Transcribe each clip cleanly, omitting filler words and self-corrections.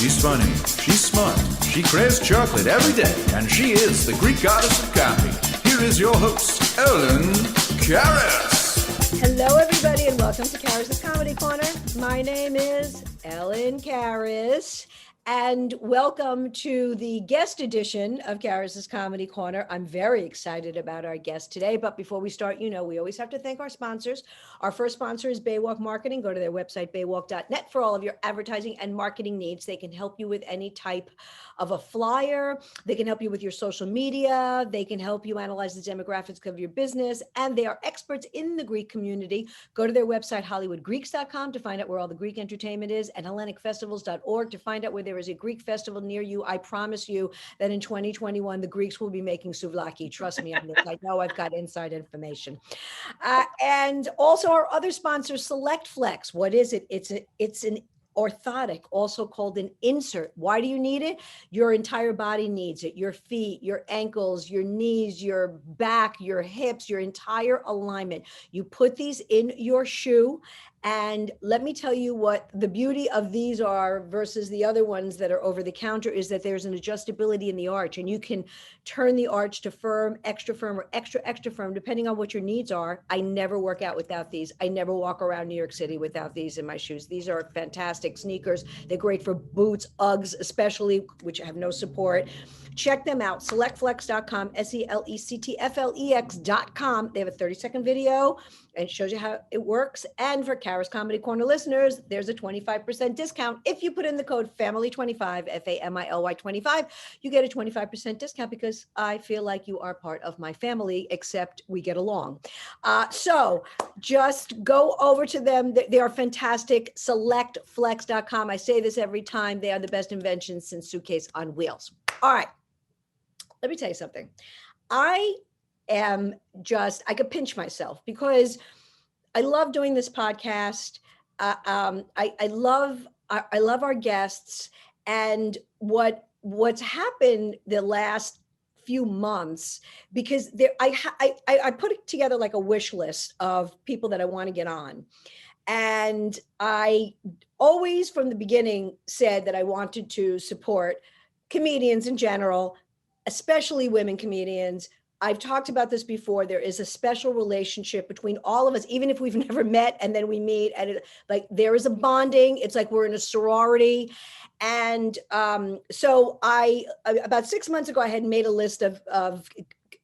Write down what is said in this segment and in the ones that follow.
she's funny, she's smart, she craves chocolate every day, and she is the Greek goddess of comedy. Here is your host, Ellen Karis. Hello, everybody, and welcome to Karis' Comedy Corner. My name is Ellen Karis, and welcome to the guest edition of Karis' Comedy Corner. I'm very excited about our guest today, but before we start, we always have to thank our sponsors. Our first sponsor is Baywalk Marketing. Go to their website, baywalk.net, for all of your advertising and marketing needs. They can help you with any type of a flyer. They can help you with your social media. They can help you analyze the demographics of your business, and they are experts in the Greek community. Go to their website, hollywoodgreeks.com, to find out where all the Greek entertainment is, and hellenicfestivals.org to find out where there is a Greek festival near you. I promise you that in 2021, the Greeks will be making souvlaki. Trust me on this. I know I've got inside information. And also our other sponsor, Select Flex. What is it? It's an orthotic, also called an insert. Why do you need it? Your entire body needs it. Your feet, your ankles, your knees, your back, your hips, your entire alignment. You put these in your shoe, and let me tell you what the beauty of these are versus the other ones that are over the counter is that there's an adjustability in the arch, and you can turn the arch to firm, or extra firm, depending on what your needs are. I never work out without these. I never walk around New York City without these in my shoes. These are fantastic sneakers. They're great for boots, Uggs, especially, which have no support. Check them out, selectflex.com, selectflex.com. They have a 30-second video and it shows you how it works. And for Karis Comedy Corner listeners, there's a 25% discount. If you put in the code FAMILY25, FAMILY 25, you get a 25% discount because I feel like you are part of my family, except we get along. So just go over to them. They are fantastic, selectflex.com. I say this every time. They are the best invention since suitcase on wheels. All right. Let me tell you something. I could pinch myself because I love doing this podcast. I love our guests, and what's happened the last few months, because I put it together like a wish list of people that I want to get on. And I always from the beginning said that I wanted to support comedians in general, especially women comedians. I've talked about this before. There is a special relationship between all of us, even if we've never met, and then we meet, and there is a bonding. It's like we're in a sorority. And so about 6 months ago, I had made a list of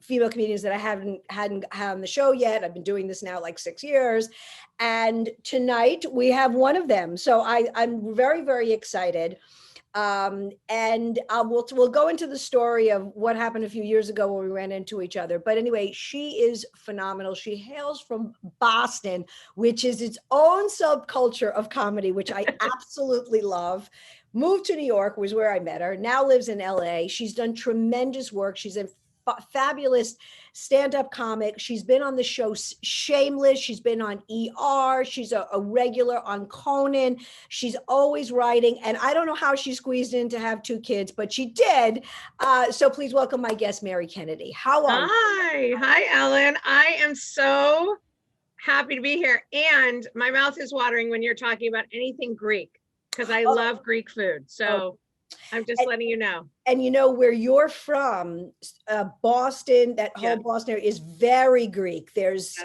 female comedians that I hadn't had on the show yet. I've been doing this now like 6 years. And tonight we have one of them. So I'm very, very excited. And we'll go into the story of what happened a few years ago when we ran into each other. But anyway, she is phenomenal. She hails from Boston, which is its own subculture of comedy, which I absolutely love. Moved to New York, was where I met her. Now lives in LA. She's done tremendous work. She's a fabulous stand-up comic. She's been on the show Shameless. She's been on ER. She's a regular on Conan. She's always writing. And I don't know how she squeezed in to have 2 kids, but she did. So please welcome my guest, Mary Kennedy. How are you? Hi, Ellen. I am so happy to be here. And my mouth is watering when you're talking about anything Greek, because I love Greek food. So I'm just letting you know. And where you're from, Boston, that whole Boston area is very Greek. This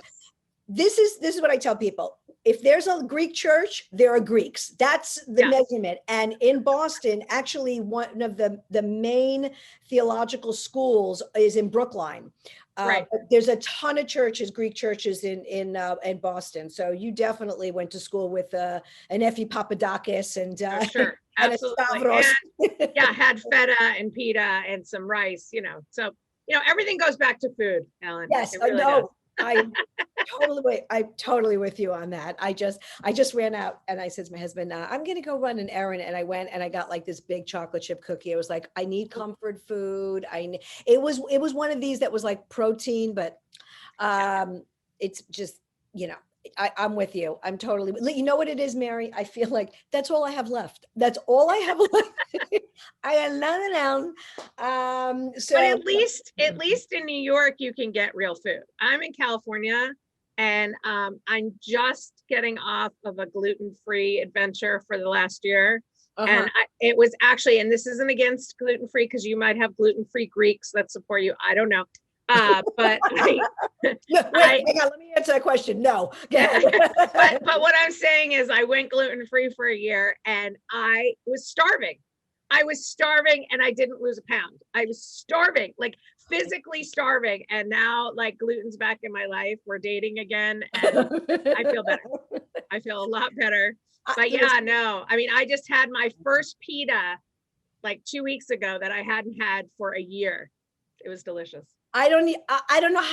is what I tell people. If there's a Greek church, there are Greeks. That's the measurement. And in Boston, actually, one of the main theological schools is in Brookline. Right. There's a ton of churches, Greek churches in Boston. So you definitely went to school with an Effie Papadakis and sure. Absolutely. And, had feta and pita and some rice, So, everything goes back to food, Ellen. Yes, really no, I'm totally with you on that. I just ran out and I said to my husband, I'm going to go run an errand. And I went and I got like this big chocolate chip cookie. I was like, I need comfort food. It was one of these that was like protein, but it's just, I'm with you. I'm totally, you know what it is, Mary? I feel like that's all I have left. That's all I have left. I have nothing else. But at least in New York, you can get real food. I'm in California and I'm just getting off of a gluten-free adventure for the last year. And it was actually, and this isn't against gluten-free, because you might have gluten-free Greeks that support you. I don't know. But Hang on, let me answer that question. No. but what I'm saying is I went gluten-free for a year and I was starving. And I didn't lose a pound. I was starving, like physically starving. And now like gluten's back in my life. We're dating again and I feel better. I feel a lot better. But yeah, no, I mean, I just had my first pita like 2 weeks ago that I hadn't had for a year. It was delicious. I don't know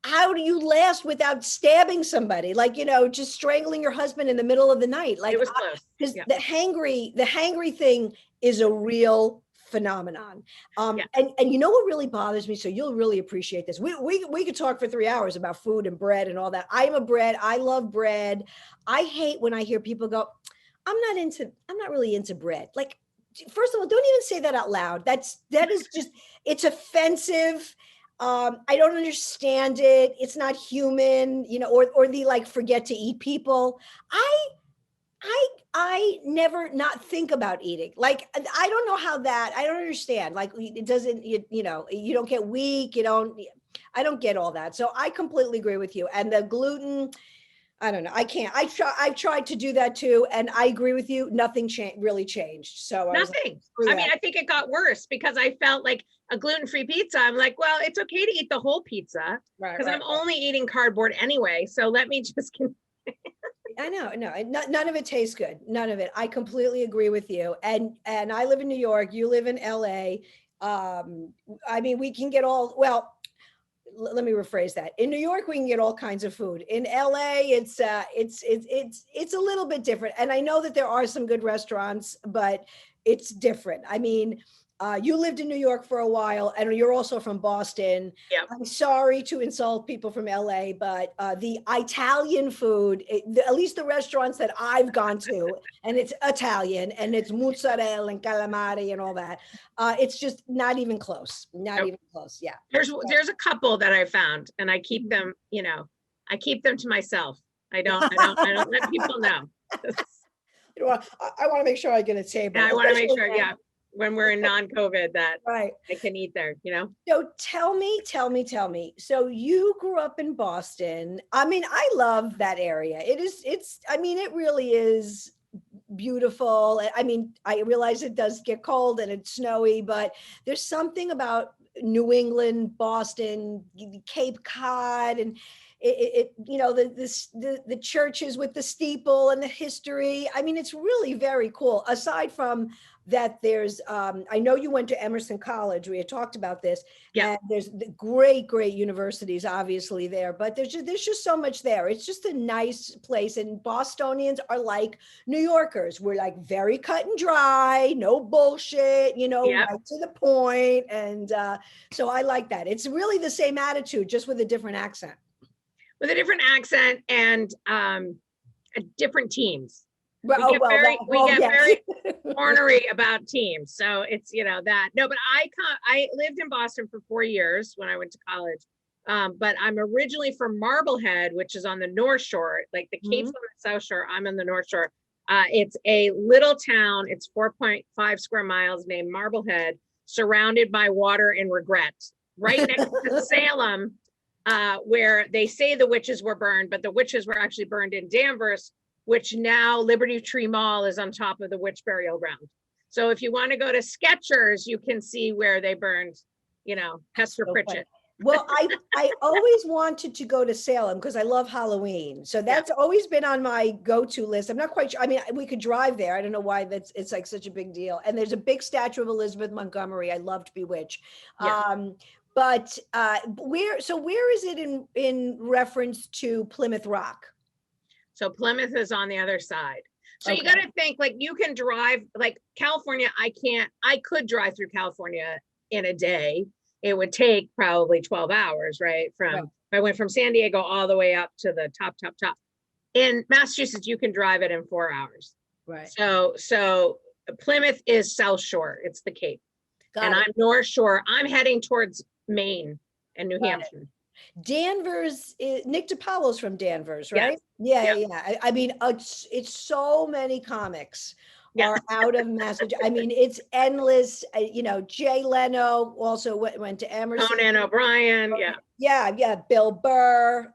how do you last without stabbing somebody? Like, just strangling your husband in the middle of the night. Like, it was close. Because the hangry thing is a real phenomenon. And you know what really bothers me? So you'll really appreciate this. We could talk for 3 hours about food and bread and all that. I love bread. I hate when I hear people go, I'm not really into bread. Like, first of all, don't even say that out loud. That is just, it's offensive. I don't understand it. It's not human, or the like forget to eat people. I never not think about eating. Like, I don't know how I don't understand. Like, it doesn't, you don't get weak. I don't get all that. So I completely agree with you. And the gluten, I don't know. I can't. I've tried to do that too, and I agree with you. Nothing really changed. So nothing. I mean, I think it got worse because I felt like a gluten-free pizza. I'm like, well, it's okay to eat the whole pizza because I'm only eating cardboard anyway. So let me just. I know, no, none of it tastes good. None of it. I completely agree with you. And I live in New York. You live in LA. I mean, we can get let me rephrase that. In New York, we can get all kinds of food. In LA, it's a little bit different. And I know that there are some good restaurants, but it's different. I mean, you lived in New York for a while, and you're also from Boston. Yeah. I'm sorry to insult people from LA, but the Italian food, at least the restaurants that I've gone to, and it's Italian, and it's mozzarella and calamari and all that. It's just not even close. Not even close. Yeah. There's a couple that I found, and I keep them. I keep them to myself. I don't let people know. I want to make sure I get a table. Yeah, I want to make sure. Yeah. When we're in non-COVID that I can eat there, So tell me. So you grew up in Boston. I mean, I love that area. It really is beautiful. I mean, I realize it does get cold and it's snowy, but there's something about New England, Boston, Cape Cod, and the churches with the steeple and the history. I mean, it's really very cool. Aside from that, there's I know you went to Emerson College. We had talked about this. Yeah. And there's the great universities obviously there, but there's just so much there. It's just a nice place, and Bostonians are like New Yorkers. We're like very cut and dry, no bullshit, right to the point. And so I like that. It's really the same attitude, just with a different accent. With a different accent and different teams. We get very ornery about teams. So it's, that. No, but I lived in Boston for 4 years when I went to college. But I'm originally from Marblehead, which is on the North Shore, like the Cape's on the South Shore. I'm on the North Shore. It's a little town. It's 4.5 square miles named Marblehead, surrounded by water and regret, right next to Salem, where they say the witches were burned, but the witches were actually burned in Danvers, which now Liberty Tree Mall is on top of the witch burial ground. So if you want to go to Skechers, you can see where they burned, Hester Pritchett. Well, I always wanted to go to Salem because I love Halloween. So that's always been on my go-to list. I'm not quite sure. I mean, we could drive there. I don't know why it's like such a big deal. And there's a big statue of Elizabeth Montgomery. I loved Bewitched. Yeah. But where is it in reference to Plymouth Rock? So Plymouth is on the other side. So you got to think, like, you can drive, like California. I could drive through California in a day. It would take probably 12 hours, right? I went from San Diego all the way up to the top. In Massachusetts, you can drive it in 4 hours. Right. So Plymouth is South Shore. It's the Cape. I'm North Shore. I'm heading towards Maine and New Hampshire. Danvers, Nick DiPaolo's from Danvers, right? Yes. Yeah. I mean, it's so many comics Yeah. are out of Massachusetts. I mean, it's endless. Jay Leno also went to Emerson. Conan O'Brien, yeah. Yeah, Bill Burr.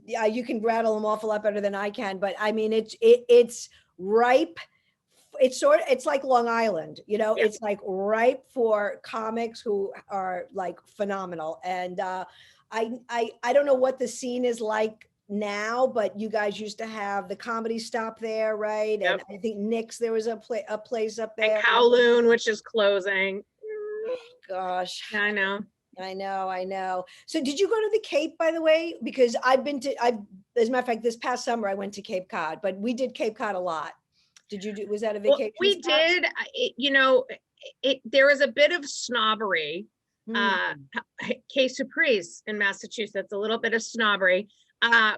Yeah, you can rattle them off a lot better than I can, but I mean, it's ripe. It's like Long Island, Yeah. it's like ripe for comics who are like phenomenal. And I don't know what the scene is like now, but you guys used to have the Comedy Stop there, right? Yep. And I think Nick's, there was a place up there. And Kowloon, which is closing. Gosh. I know. I know. So did you go to the Cape, by the way? Because as a matter of fact, this past summer I went to Cape Cod, but we did Cape Cod a lot. Was that a Well, vacation we spot? did. There was a bit of snobbery. Hmm. Cape Surprise in Massachusetts, a little bit of snobbery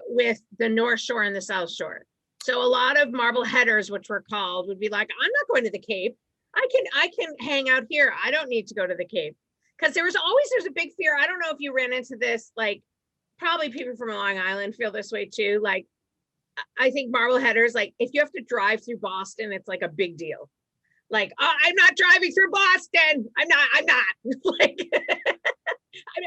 with the North Shore and the South Shore. So a lot of Marbleheaders, which were called, would be like, I'm not going to the Cape. I can hang out here. I don't need to go to the Cape. Because there's a big fear. I don't know if you ran into this, like probably people from Long Island feel this way too. Like, I think Marbleheaders, like if you have to drive through Boston, it's like a big deal. Like, oh, I'm not driving through Boston. I'm not like,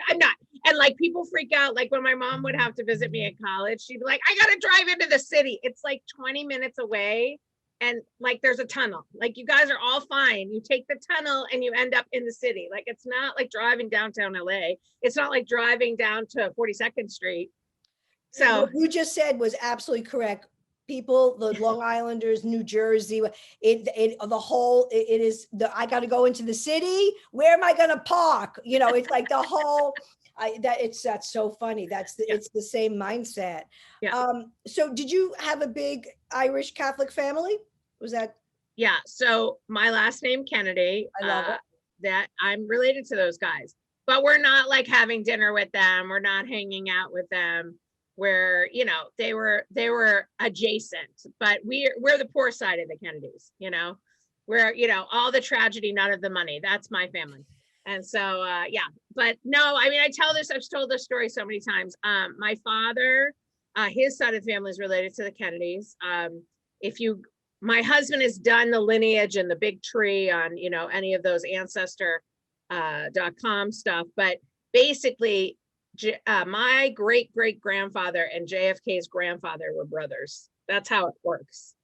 I'm not. And like people freak out. Like when my mom would have to visit me at college, she'd be like, I got to drive into the city. It's like 20 minutes away. And like, there's a tunnel, like you guys are all fine. You take the tunnel and you end up in the city. Like, it's not like driving downtown LA. It's not like driving down to 42nd Street. So What you just said was absolutely correct. People, the Long Islanders, New Jersey, I got to go into the city. Where am I going to park? It's like the whole, that's so funny. It's the same mindset. Yeah. So did you have a big Irish Catholic family? Was that? Yeah. So my last name, Kennedy, I love it. that I'm related to those guys, but we're not like having dinner with them. We're not hanging out with them. Where they were adjacent, but we're the poor side of the Kennedys. Where all the tragedy, none of the money. That's my family. And so yeah, but no, I mean, I've told this story so many times. My father, his side of the family is related to the Kennedys. My husband has done the lineage and the big tree on any of those ancestor.com stuff, but basically my great grandfather and JFK's grandfather were brothers. That's how it works.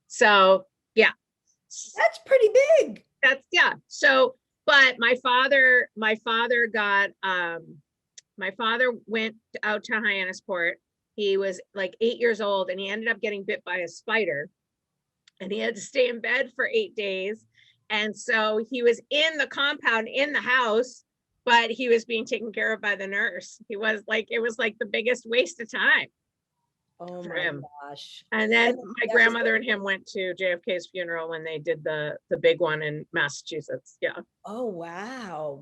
So yeah, that's pretty big. So, but my father went out to Hyannisport. He was like 8 years old and he ended up getting bit by a spider and he had to stay in bed for 8 days. And so he was in the compound in the house, but he was being taken care of by the nurse. It was like the biggest waste of time. Oh for my him. gosh. And then my grandmother and him went to JFK's funeral when they did the big one in Massachusetts. Yeah. Oh, wow.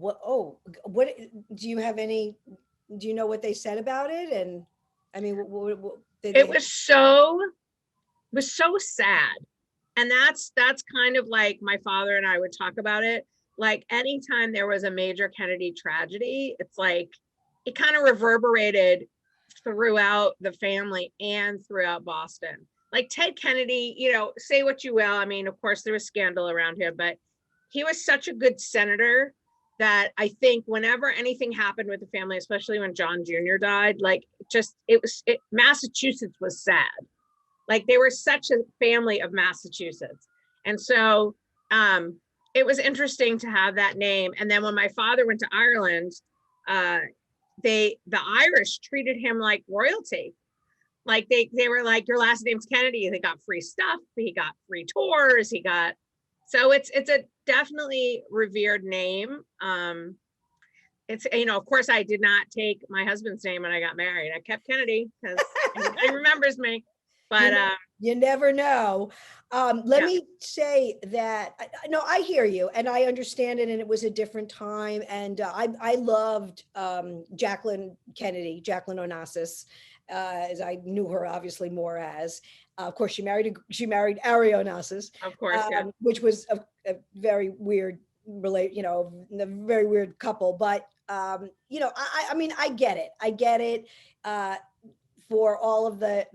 Do you know what they said about it? And I mean, it was so sad. And that's kind of like my father and I would talk about it. Like anytime there was a major Kennedy tragedy, it's like it kind of reverberated throughout the family and throughout Boston. Like Ted Kennedy, say what you will. I mean, of course, there was scandal around him, but he was such a good senator that I think whenever anything happened with the family, especially when John Jr. died, like Massachusetts was sad. Like they were such a family of Massachusetts. And so it was interesting to have that name. And then when my father went to Ireland, the Irish treated him like royalty. Like they were like, your last name's Kennedy. They got free stuff. He got free tours. So it's a definitely revered name. It's, of course I did not take my husband's name when I got married. I kept Kennedy because he remembers me. But you never know. Let me say that, no, I hear you and I understand it. And it was a different time. And I loved Jacqueline Onassis, as I knew her obviously more as. Of course, she married Ari Onassis, of course, which was a very weird a very weird couple. But I mean, I get it. for all of the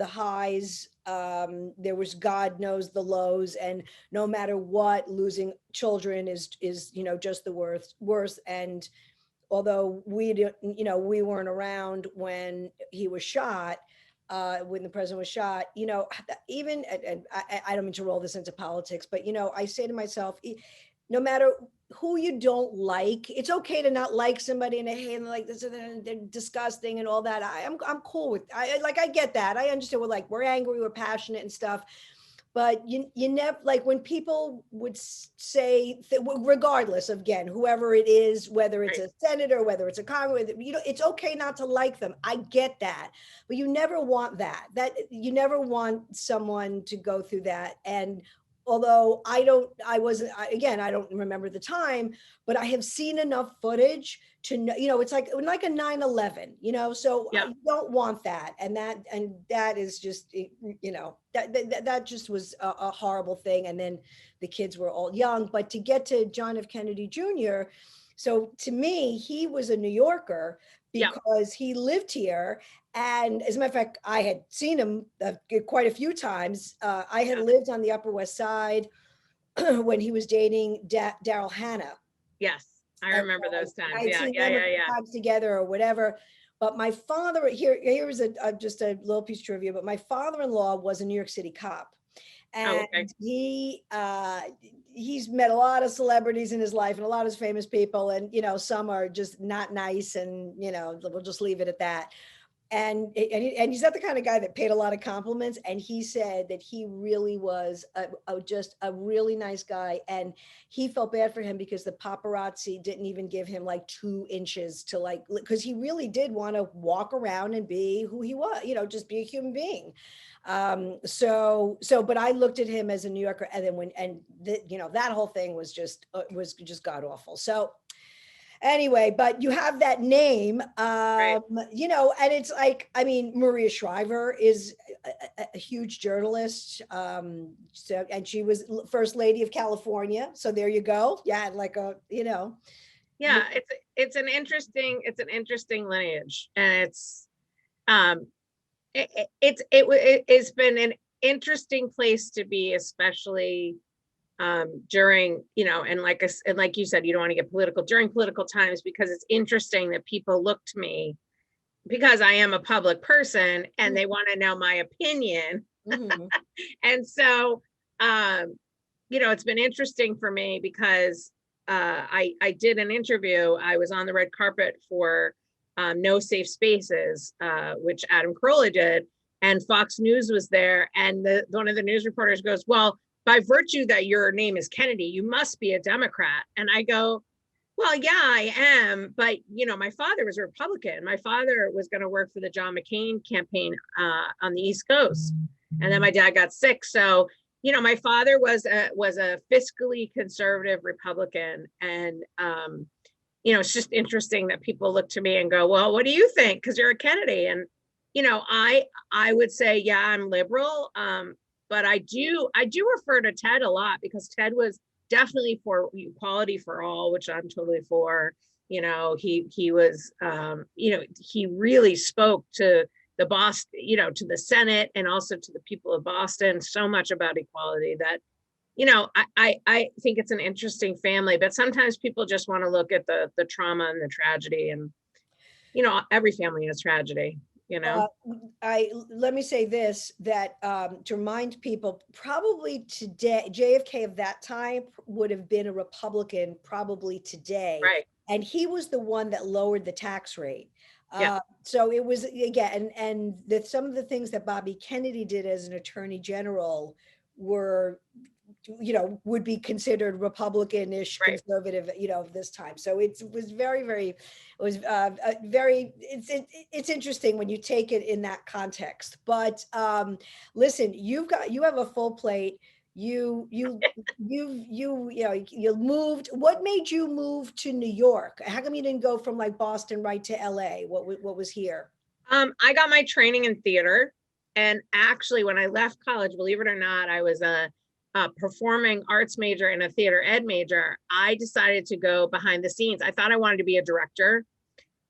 highs, there was God knows the lows, and no matter what, losing children is just the worst. And although we weren't around when he was shot, when the president was shot, even, and I don't mean to roll this into politics, but I say to myself, no matter who you don't like, it's okay to not like somebody and hey, and like this and they're disgusting and all that. I'm cool with. I get that. I understand. We're angry, we're passionate and stuff. But you never, like, when people would say, regardless of, again, whoever it is, whether it's a senator, whether it's a congressman, it's okay not to like them. I get that, but you never want that. You never want someone to go through that. And although I don't remember the time, but I have seen enough footage to know, it's like a 9/11, so Yeah. I don't want that. And that is just, that just was a horrible thing. And then the kids were all young. But to get to John F. Kennedy Jr., so to me, he was a New Yorker because he lived here. And as a matter of fact, I had seen him quite a few times. I had lived on the Upper West Side when he was dating Daryl Hannah. Yes, I remember those times. Times together or whatever. But my father, here's just a little piece of trivia, but my father-in-law was a New York City cop. And he's met a lot of celebrities in his life and a lot of famous people. And, some are just not nice, and, we'll just leave it at that. And he's not the kind of guy that paid a lot of compliments. And he said that he really was just a really nice guy. And he felt bad for him because the paparazzi didn't even give him like 2 inches to because he really did want to walk around and be who he was, just be a human being. But I looked at him as a New Yorker, and then that whole thing was just god awful. So anyway, but you have that name, and it's like, Maria Shriver is a huge journalist. And she was First Lady of California. So there you go. Yeah. Yeah, it's an interesting lineage, and it's been an interesting place to be, especially during, and like you said, you don't want to get political during political times, because it's interesting that people look to me because I am a public person and they want to know my opinion. Mm-hmm. And so, it's been interesting for me because I did an interview. I was on the red carpet for No Safe Spaces, which Adam Carolla did, and Fox News was there. And one of the news reporters goes, "Well, by virtue that your name is Kennedy, you must be a Democrat." And I go, "Well, yeah, I am. But, my father was a Republican. My father was going to work for the John McCain campaign on the East Coast. And then my dad got sick. So, my father was a fiscally conservative Republican. And, it's just interesting that people look to me and go, "Well, what do you think? Because you're a Kennedy." And, I would say, yeah, I'm liberal. But I do refer to Ted a lot, because Ted was definitely for equality for all, which I'm totally for. He was, he really spoke to the Boston, to the Senate and also to the people of Boston so much about equality that, I think it's an interesting family. But sometimes people just want to look at the trauma and the tragedy, and, every family has tragedy. Let me say this, that to remind people, probably today, JFK of that time would have been a Republican probably today. Right. And he was the one that lowered the tax rate. Yeah. So it was, again, and some of the things that Bobby Kennedy did as an attorney general were, would be considered Republican-ish, right, conservative, this time. So it was very, very, it's interesting when you take it in that context. But listen, you have a full plate. You moved. What made you move to New York? How come you didn't go from like Boston right to LA? What was here? I got my training in theater, and actually when I left college, believe it or not, I was a performing arts major and a theater ed major. I decided to go behind the scenes. I thought I wanted to be a director.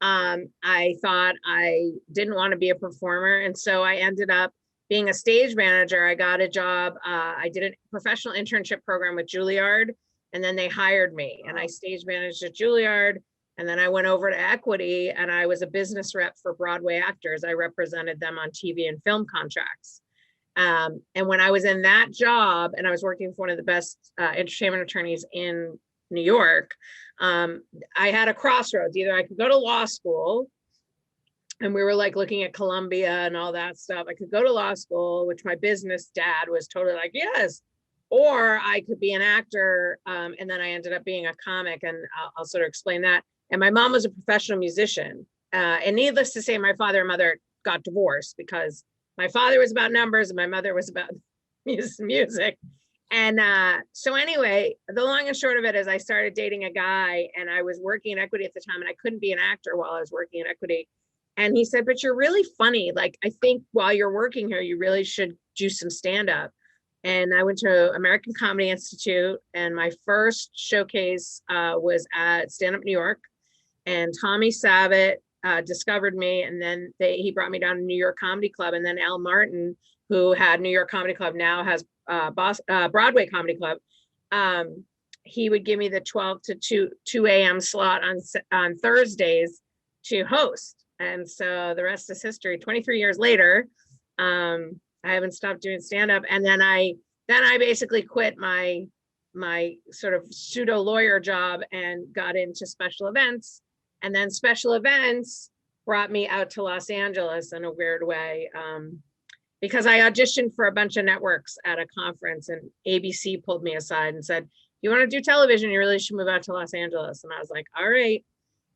I thought I didn't want to be a performer. And so I ended up being a stage manager. I got a job. I did a professional internship program with Juilliard, and then they hired me and I stage managed at Juilliard. And then I went over to Equity and I was a business rep for Broadway actors. I represented them on TV and film contracts. And when I was in that job and I was working for one of the best entertainment attorneys in New York, I had a crossroads. Either I could go to law school, and we were like looking at Columbia and all that stuff. I could go to law school, which my business dad was totally like, yes, or I could be an actor. And then I ended up being a comic, and I'll sort of explain that. And my mom was a professional musician. And needless to say, my father and mother got divorced because my father was about numbers and my mother was about music. And so anyway, the long and short of it is I started dating a guy, and I was working in Equity at the time, and I couldn't be an actor while I was working in Equity. And he said, but you're really funny. Like, I think while you're working here, you really should do some stand-up. And I went to American Comedy Institute, and my first showcase was at Stand Up New York. And Tommy Savitt discovered me, and then he brought me down to New York Comedy Club. And then Al Martin, who had New York Comedy Club, now has Broadway Comedy Club. He would give me the 12 to 2 a.m. slot on Thursdays to host. And so the rest is history. 23 years later, I haven't stopped doing stand-up. And then I basically quit my sort of pseudo lawyer job and got into special events. And then special events brought me out to Los Angeles in a weird way, because I auditioned for a bunch of networks at a conference, and ABC pulled me aside and said, you want to do television, you really should move out to Los Angeles. And I was like, all right.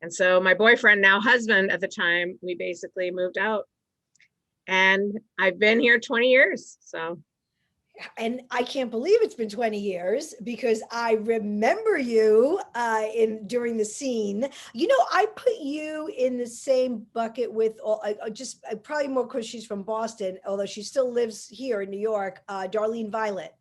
And so my boyfriend, now husband at the time, we basically moved out, and I've been here 20 years. So. And I can't believe it's been 20 years, because I remember you during the scene. You know, I put you in the same bucket with probably more because she's from Boston, although she still lives here in New York, Darlene Violet.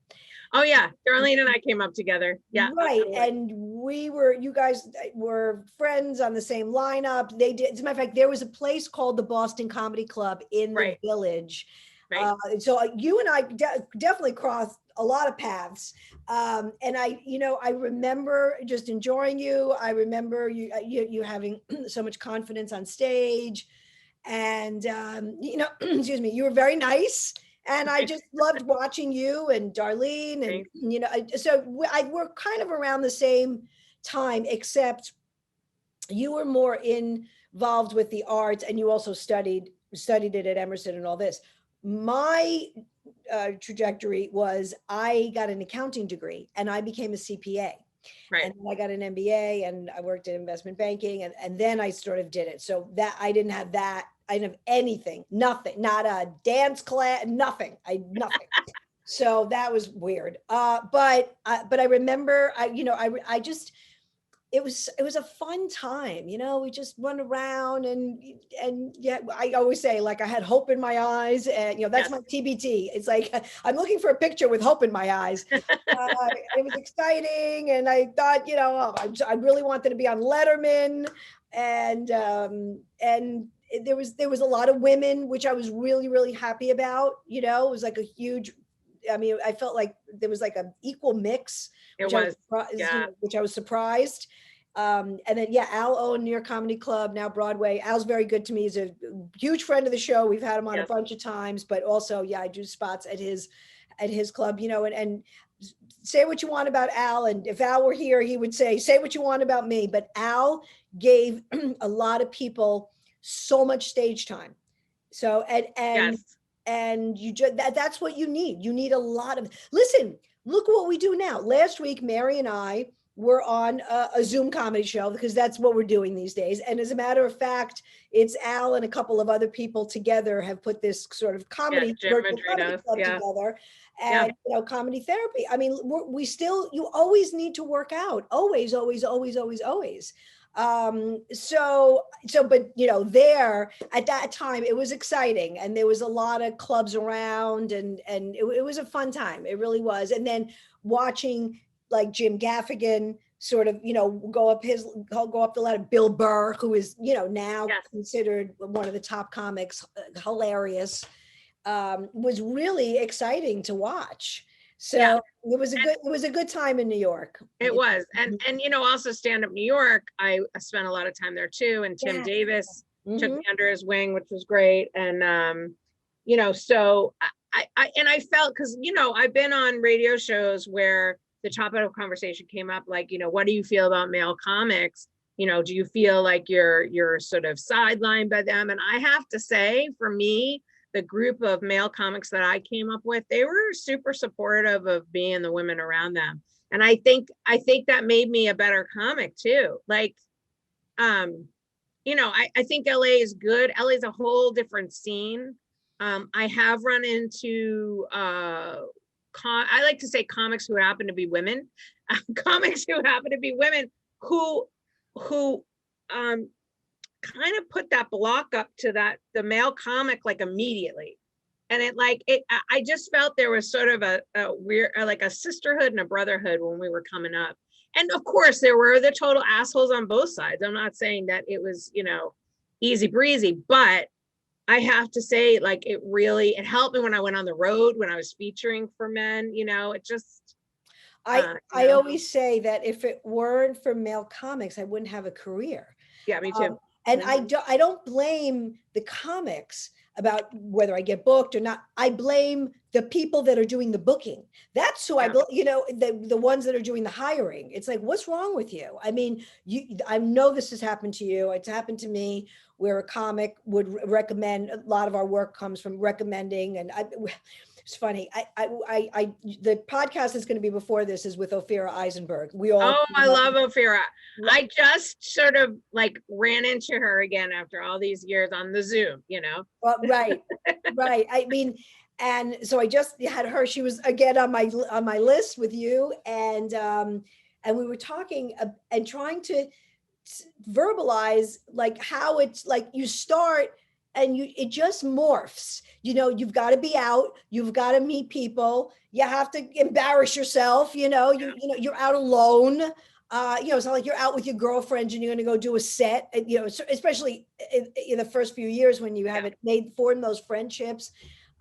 Oh yeah, Darlene and I came up together. Yeah, right. absolutely. And you guys were friends on the same lineup. They did. As a matter of fact, there was a place called the Boston Comedy Club in the Village. Right. So you and I definitely crossed a lot of paths. And I remember just enjoying you. I remember you having so much confidence on stage, and excuse me, you were very nice. And I just loved watching you and Darlene, and so we're kind of around the same time, except you were more involved with the arts, and you also studied it at Emerson and all this. My trajectory was I got an accounting degree and I became a CPA. Right. And I got an MBA and I worked in investment banking, and then I sort of did it. So that I didn't have that. I didn't have anything, nothing, not a dance class, nothing. Nothing. So that was weird. But I remember, I just, it was a fun time. We just run around and yeah, I always say, like, I had hope in my eyes, and that's my TBT. It's like I'm looking for a picture with hope in my eyes. It was exciting, and I thought, I really wanted to be on Letterman, and there was a lot of women, which I was really, really happy about. It was like a huge, I felt like there was like an equal mix, which I was surprised. And then, Al owned New York Comedy Club, now Broadway. Al's very good to me. He's a huge friend of the show. We've had him on a bunch of times, but also, I do spots at his club, and say what you want about Al. And if Al were here, he would say what you want about me. But Al gave a lot of people so much stage time. So, and you just, that's what you need. You need a lot of, listen, look what we do now. Last week, Mary and I were on a Zoom comedy show, because that's what we're doing these days. And as a matter of fact, it's Al and a couple of other people together have put this sort of comedy club together, and comedy therapy. You always need to work out. Always, always, always, always, always. But there at that time it was exciting, and there was a lot of clubs around, and it was a fun time. It really was. And then watching like Jim Gaffigan sort of, go up the ladder. Bill Burr, who is, now Yes. considered one of the top comics, hilarious, was really exciting to watch. So Yeah. it was a good time in New York. It was. And also Stand Up New York, I spent a lot of time there too. And Tim Yes. Davis took Mhm. me under his wing, which was great. And, so I felt, because, I've been on radio shows where the topic of conversation came up, like, what do you feel about male comics? Do you feel like you're sort of sidelined by them? And I have to say, for me, the group of male comics that I came up with, they were super supportive of me and the women around them. And I think that made me a better comic too. Like, I think LA is good. LA is a whole different scene. I have run into, I like to say comics who happen to be women, comics who happen to be women who kind of put that block up to the male comic, like, immediately. And I just felt there was sort of a weird, like a sisterhood and a brotherhood when we were coming up. And of course there were the total assholes on both sides. I'm not saying that it was, easy breezy, but I have to say, like, it helped me when I went on the road, when I was featuring for men, it just, I always say that if it weren't for male comics, I wouldn't have a career. yeah, me too. And I don't blame the comics about whether I get booked or not. I blame the people that are doing the booking. That's who I blame, the ones that are doing the hiring. It's like, what's wrong with you? I mean, I know this has happened to you. It's happened to me, where a comic would recommend. A lot of our work comes from recommending, and it's funny. The podcast that's going to be before this is with Ophira Eisenberg. I love Ophira. I just sort of like ran into her again after all these years on the Zoom, Well, right. I mean, and so I just had her. She was again on my list with you, and we were talking and trying to verbalize, like, how it's like you start and it just morphs. You've got to be out, you've got to meet people, you have to embarrass yourself, you're out alone. It's not like you're out with your girlfriends and you're going to go do a set, especially in the first few years when you haven't formed those friendships.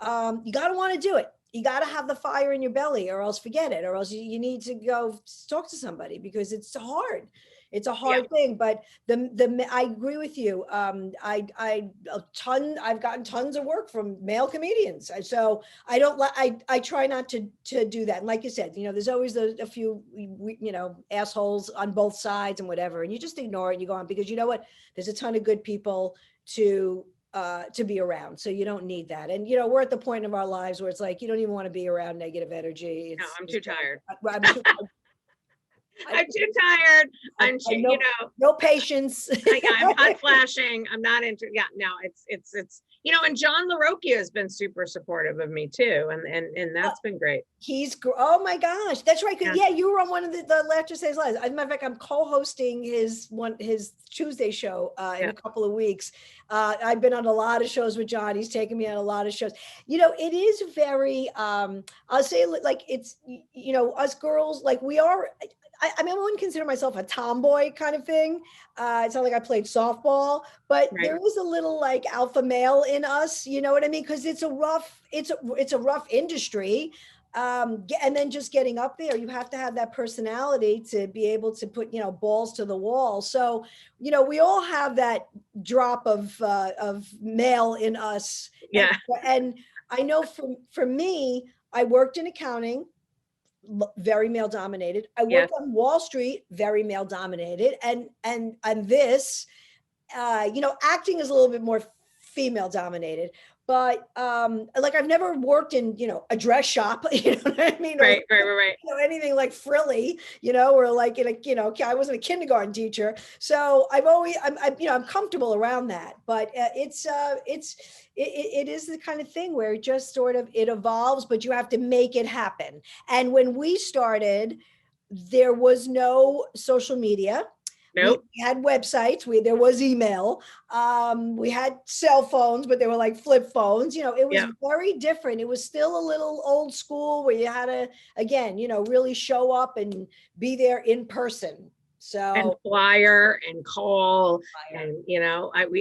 You got to want to do it. You got to have the fire in your belly, or else forget it, or else you need to go talk to somebody, because it's hard. It's a hard thing, but I agree with you. I've gotten tons of work from male comedians. So I try not to do that. And like you said, there's always a few, assholes on both sides and whatever, and you just ignore it and you go on, because you know what, there's a ton of good people to be around. So you don't need that. And, we're at the point of our lives where it's like, you don't even want to be around negative energy. I'm too tired. I'm too tired. I'm too tired. I'm too, no patience. I'm hot flashing. I'm not into, no, it's, and John LaRocchia has been super supportive of me too. And that's been great. Oh my gosh. That's right. Yeah, you were on one of the Laughter Saves Lives. As a matter of fact, I'm co-hosting his Tuesday show in a couple of weeks. I've been on a lot of shows with John. He's taken me on a lot of shows. It is very, I'll say, like, it's, us girls, like, we are, I mean, I wouldn't consider myself a tomboy kind of thing. It's not like I played softball, but there is a little, like, alpha male in us. You know what I mean? Because it's a rough industry. And then just getting up there, you have to have that personality to be able to put, balls to the wall. So, we all have that drop of male in us. Yeah. And I know for me, I worked in accounting, very male dominated. I worked on Wall Street, very male dominated. And this, acting is a little bit more female dominated. But like, I've never worked in, a dress shop, you know what I mean? Right. Anything like frilly, or like, I wasn't a kindergarten teacher. So I'm comfortable around that. But it is the kind of thing where it just sort of, it evolves, but you have to make it happen. And when we started, there was no social media. Nope. We had websites. There was email. We had cell phones, but they were like flip phones. It was very different. It was still a little old school where you had to, again, really show up and be there in person. And So flyer and call, and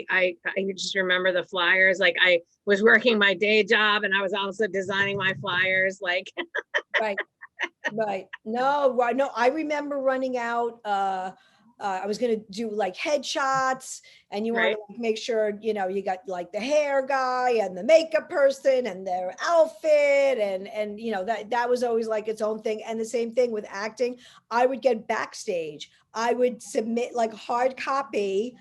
I just remember the flyers. Like, I was working my day job and I was also designing my flyers. Like, right. No, I remember running out. I was going to do like headshots, and you want to make sure, you got like the hair guy and the makeup person and their outfit. And that was always like its own thing. And the same thing with acting. I would get backstage. I would submit like hard copy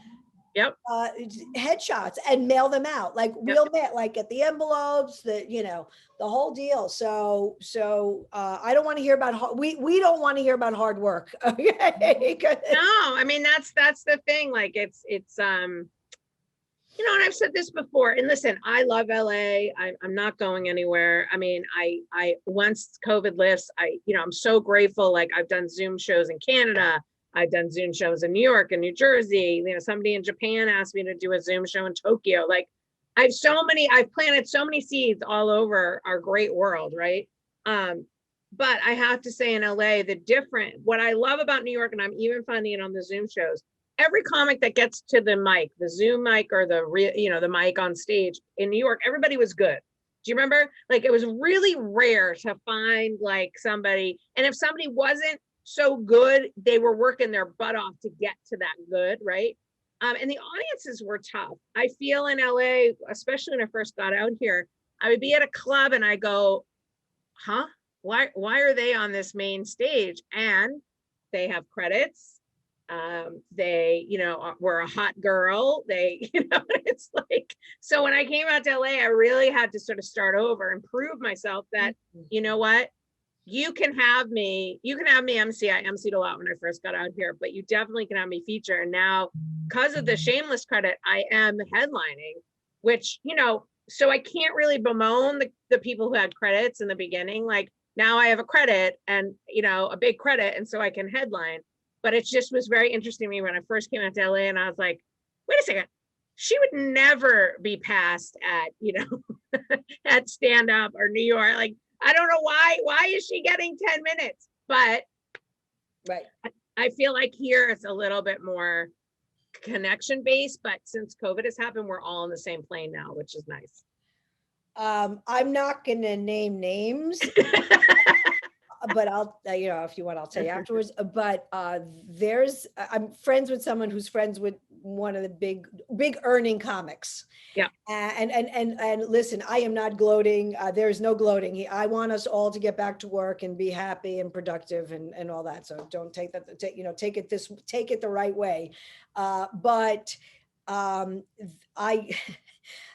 headshots and mail them out, like real mail, like at the envelopes, the whole deal. So I don't want to hear about we don't want to hear about hard work. Okay. No, I mean, that's the thing. Like, it's and I've said this before, and listen, I love LA. I'm not going anywhere. I mean, I once COVID lifts, I'm so grateful. Like, I've done Zoom shows in Canada. I've done Zoom shows in New York and New Jersey. Somebody in Japan asked me to do a Zoom show in Tokyo. Like, I've planted so many seeds all over our great world, right? But I have to say, in LA, what I love about New York, and I'm even finding it on the Zoom shows, every comic that gets to the mic, the Zoom mic or the mic on stage in New York, everybody was good. Do you remember? Like, it was really rare to find like somebody, and if somebody wasn't so good, they were working their butt off to get to that good, right? And the audiences were tough. I feel in LA, especially when I first got out here, I would be at a club and I go, huh? Why are they on this main stage? And they have credits. They, were a hot girl. They, it's like, so when I came out to LA, I really had to sort of start over and prove myself that, you know what? You can have me MC. I MC'd a lot when I first got out here, but you definitely can have me feature. And now, because of the Shameless credit, I am headlining, which, so I can't really bemoan the people who had credits in the beginning. Like, now I have a credit and, a big credit. And so I can headline, but it just was very interesting to me when I first came out to LA, and I was like, wait a second, she would never be passed at, at stand up or New York. Like, I don't know why is she getting 10 minutes? But I feel like here it's a little bit more connection based, but since COVID has happened, we're all on the same plane now, which is nice. I'm not going to name names, but I'll, if you want, I'll tell you afterwards. But I'm friends with someone who's friends with one of the big earning comics. Yeah. And listen, I am not gloating. There's no gloating. I want us all to get back to work and be happy and productive and all that. So don't take that, take it the right way. But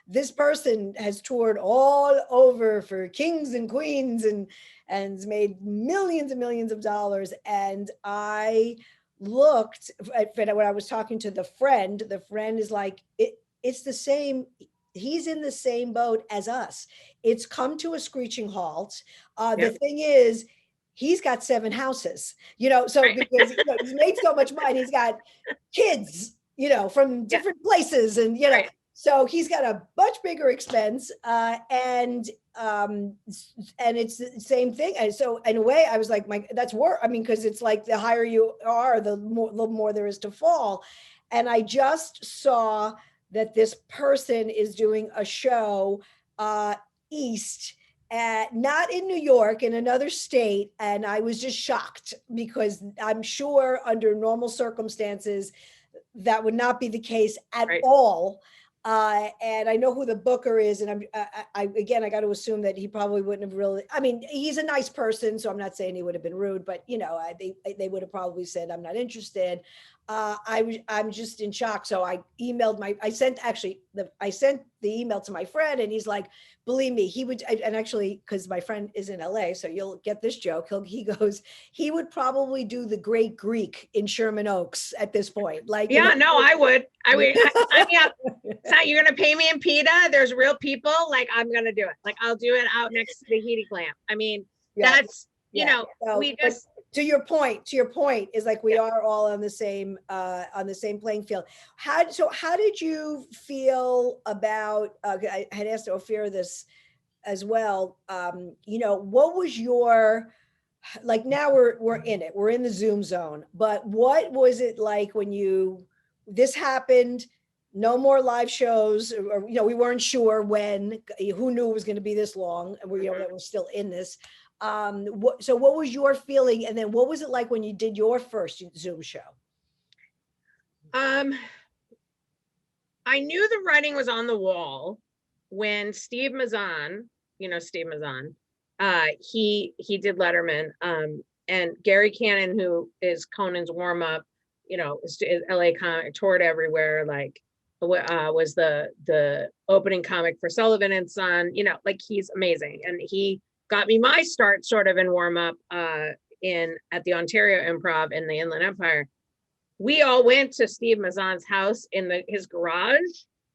this person has toured all over for kings and queens and made millions and millions of dollars. And I looked at when I was talking to the friend is like, it's the same. He's in the same boat as us. It's come to a screeching halt. The thing is, he's got 7 houses, so because he's made so much money, he's got kids, from different places, and so he's got a much bigger expense, and it's the same thing. And so in a way, I was like, that's work. I mean, because it's like the higher you are, the more there is to fall. And I just saw that this person is doing a show east, not in New York, in another state. And I was just shocked, because I'm sure under normal circumstances, that would not be the case at all. And I know who the booker is, and I got to assume that he probably wouldn't have really, I mean, he's a nice person, so I'm not saying he would have been rude, but they would have probably said, I'm not interested. I'm just in shock. So I sent the email to my friend, and he's like, believe me, he would, and actually, because my friend is in LA, so you'll get this joke. He goes, he would probably do the Great Greek in Sherman Oaks at this point. Like, I would. You're going to pay me in pita. There's real people. Like, I'm going to do it. Like, I'll do it out next to the heating lamp. I mean, that's, to your point is like, we are all on the same playing field. How did you feel about, I had asked Ophir this as well. What was your, like, now we're in it, we're in the Zoom zone, but what was it like when this happened? No more live shows, or we weren't sure when, who knew it was going to be this long, and that we're still in this. What was your feeling, and then what was it like when you did your first Zoom show? I knew the writing was on the wall when Steve Mazan, he did Letterman, and Gary Cannon, who is Conan's warm up, is LA comic, toured everywhere, like was the opening comic for Sullivan and Son, like, he's amazing, and he got me my start sort of in warm up at the Ontario Improv in the Inland Empire. We all went to Steve Mazan's house in his garage,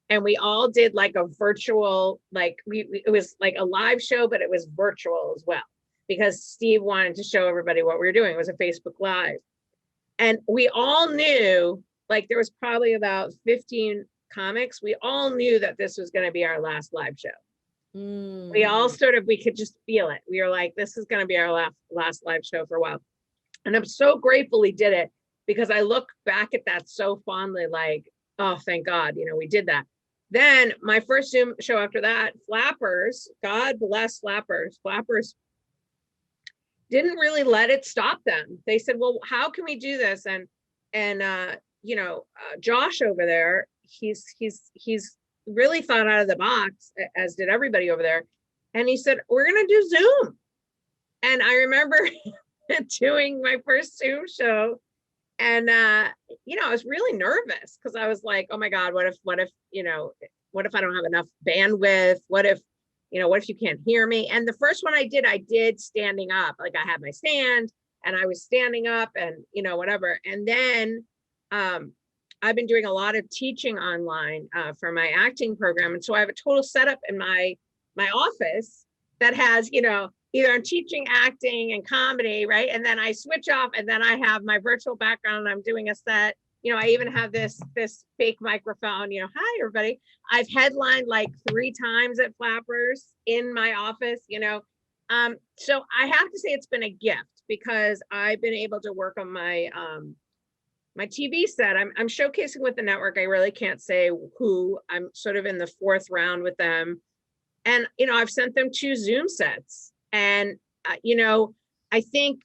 and we all did like a virtual, like it was like a live show, but it was virtual as well, because Steve wanted to show everybody what we were doing. It was a Facebook Live. And we all knew, like, there was probably about 15 comics. We all knew that this was going to be our last live show. We all we could just feel it. We were like, this is going to be our last live show for a while. And I'm so grateful he did it, because I look back at that so fondly, like, oh, thank God, we did that. Then my first Zoom show after that, Flappers, God bless Flappers. Flappers didn't really let it stop them. They said, well, how can we do this? And Josh over there, he's really thought out of the box, as did everybody over there. And he said, we're going to do Zoom. And I remember doing my first Zoom show. And, I was really nervous, because I was like, oh my God, what if I don't have enough bandwidth? What if you can't hear me? And the first one I did standing up, like I had my stand and I was standing up and, whatever. And then, I've been doing a lot of teaching online for my acting program. And so I have a total setup in my office that has, either I'm teaching acting and comedy, right? And then I switch off, and then I have my virtual background. I'm doing a set. I even have this fake microphone, hi, everybody. I've headlined like 3 times at Flappers in my office, so I have to say it's been a gift, because I've been able to work on my my TV set. I'm showcasing with the network. I really can't say who. I'm sort of in the 4th round with them. And, I've sent them 2 Zoom sets. And, I think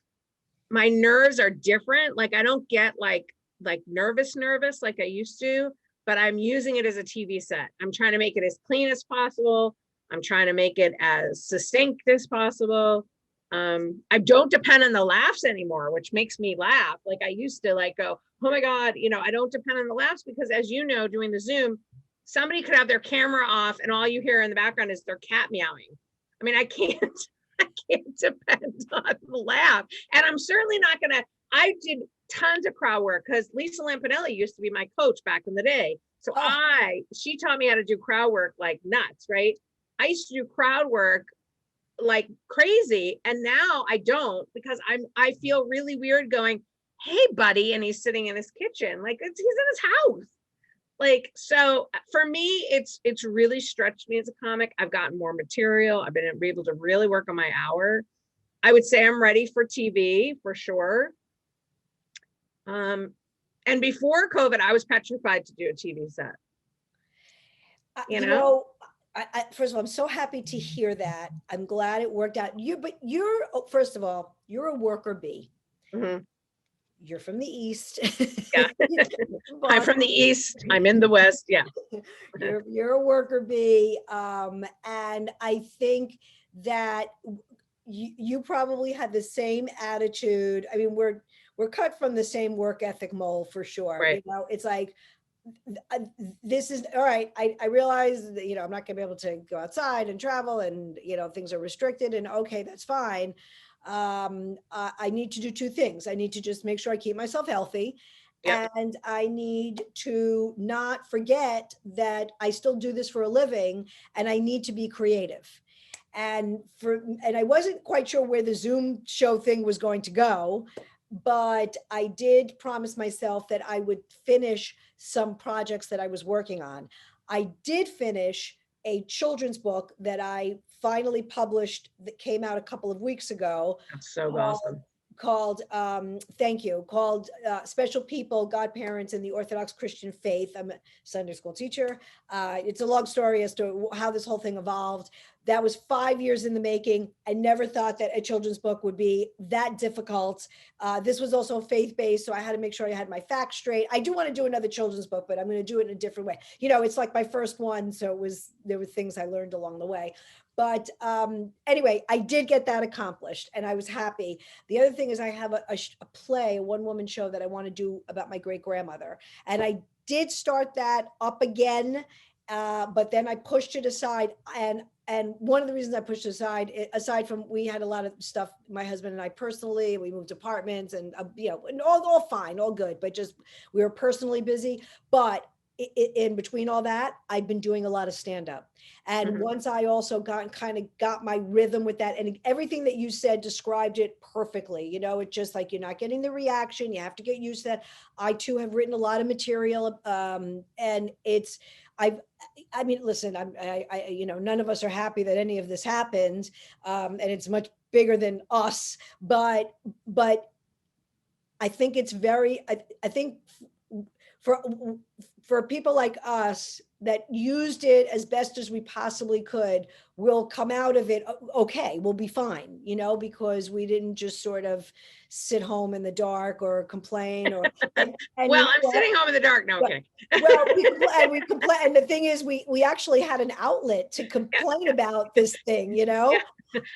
my nerves are different. Like, I don't get like nervous like I used to, but I'm using it as a TV set. I'm trying to make it as clean as possible. I'm trying to make it as succinct as possible. I don't depend on the laughs anymore, which makes me laugh. Like, I used to go, oh my God, I don't depend on the laughs, because as you know, doing the Zoom, somebody could have their camera off and all you hear in the background is their cat meowing. I mean, I can't depend on the laugh. And I'm certainly not I did tons of crowd work, because Lisa Lampanelli used to be my coach back in the day. So she taught me how to do crowd work like nuts, right? I used to do crowd work like crazy, and now I don't, because I feel really weird going, hey buddy, and he's sitting in his kitchen, like he's in his house. Like, so for me, it's really stretched me as a comic. I've gotten more material. I've been able to really work on my hour. I would say I'm ready for TV for sure. And before COVID, I was petrified to do a TV set. First of all, I'm so happy to hear that. I'm glad it worked out. First of all, you're a worker bee. Mm-hmm. You're from the East. Yeah. I'm from the East. I'm in the West. Yeah. You're a worker bee. And I think that you probably had the same attitude. I mean, we're cut from the same work ethic mold for sure. Right. It's like, this is all right. I realize that, I'm not gonna be able to go outside and travel, and, things are restricted, and okay, that's fine. I need to do 2 things. I need to just make sure I keep myself healthy. Yep. And I need to not forget that I still do this for a living, and I need to be creative. And I wasn't quite sure where the Zoom show thing was going to go, but I did promise myself that I would finish some projects that I was working on. I did finish a children's book that I finally published that came out a couple of weeks ago. That's so called, awesome. called Special People, Godparents, and the Orthodox Christian Faith. I'm a Sunday school teacher. It's a long story as to how this whole thing evolved. That was 5 years in the making. I never thought that a children's book would be that difficult. This was also faith-based, so I had to make sure I had my facts straight. I do want to do another children's book, but I'm going to do it in a different way. It's like my first one, so there were things I learned along the way. But anyway, I did get that accomplished and I was happy. The other thing is I have a play, a one-woman show that I want to do about my great-grandmother. And I did start that up again, but then I pushed it aside. And one of the reasons I pushed it aside from we had a lot of stuff, my husband and I personally, we moved apartments and, and all fine, all good, but just we were personally busy. But in between all that, I've been doing a lot of stand-up. And once I also got my rhythm with that, and everything that you said described it perfectly. It's just like you're not getting the reaction. You have to get used to that. I too have written a lot of material, and listen, none of us are happy that any of this happened, and it's much bigger than us. But I think it's I think for people like us that used it as best as we possibly could, we'll come out of it okay, we'll be fine, because we didn't just sort of sit home in the dark or complain or I'm sitting home in the dark. No, okay. Well, we complain, and the thing is we actually had an outlet to complain about this thing, Yeah.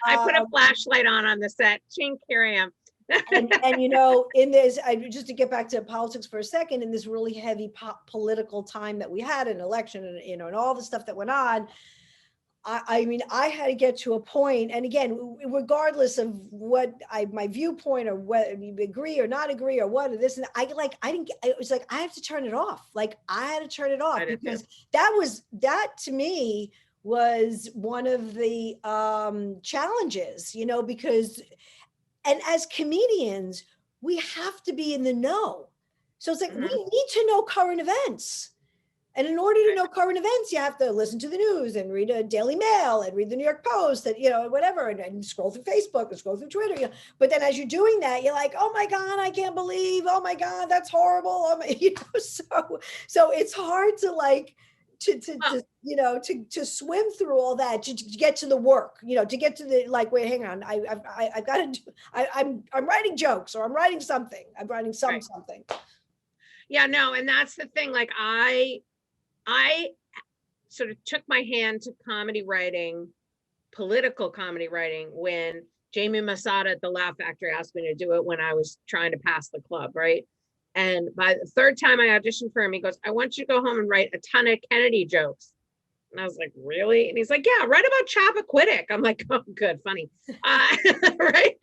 I put a flashlight on the set. Chink, here I am. and in this, just to get back to politics for a second, in this really heavy political time that we had, an election, and and all the stuff that went on, I had to get to a point, and again, regardless of what my viewpoint or whether you agree or not agree or what, or this, and it was like I have to turn it off. Like I had to turn it off because that to me was one of the challenges, because. And as comedians, we have to be in the know. So it's like, we need to know current events. And in order to know current events, you have to listen to the news and read a Daily Mail and read the New York Post and, whatever, and scroll through Facebook and scroll through Twitter. But then as you're doing that, you're like, oh my God, I can't believe, oh my God, that's horrible. So it's hard to to swim through all that, to get to the work, to get to the, wait, hang on, I've got to do, I'm writing jokes, or I'm writing something, something. Yeah, no. And that's the thing. Like I sort of took my hand to comedy writing, political comedy writing, when Jamie Masada at the Laugh Factory asked me to do it when I was trying to pass the club. Right. And by the third time I auditioned for him, he goes, I want you to go home and write a ton of Kennedy jokes. And I was like, really? And he's like, yeah, write about Chappaquiddick. I'm like, oh, good, funny. Write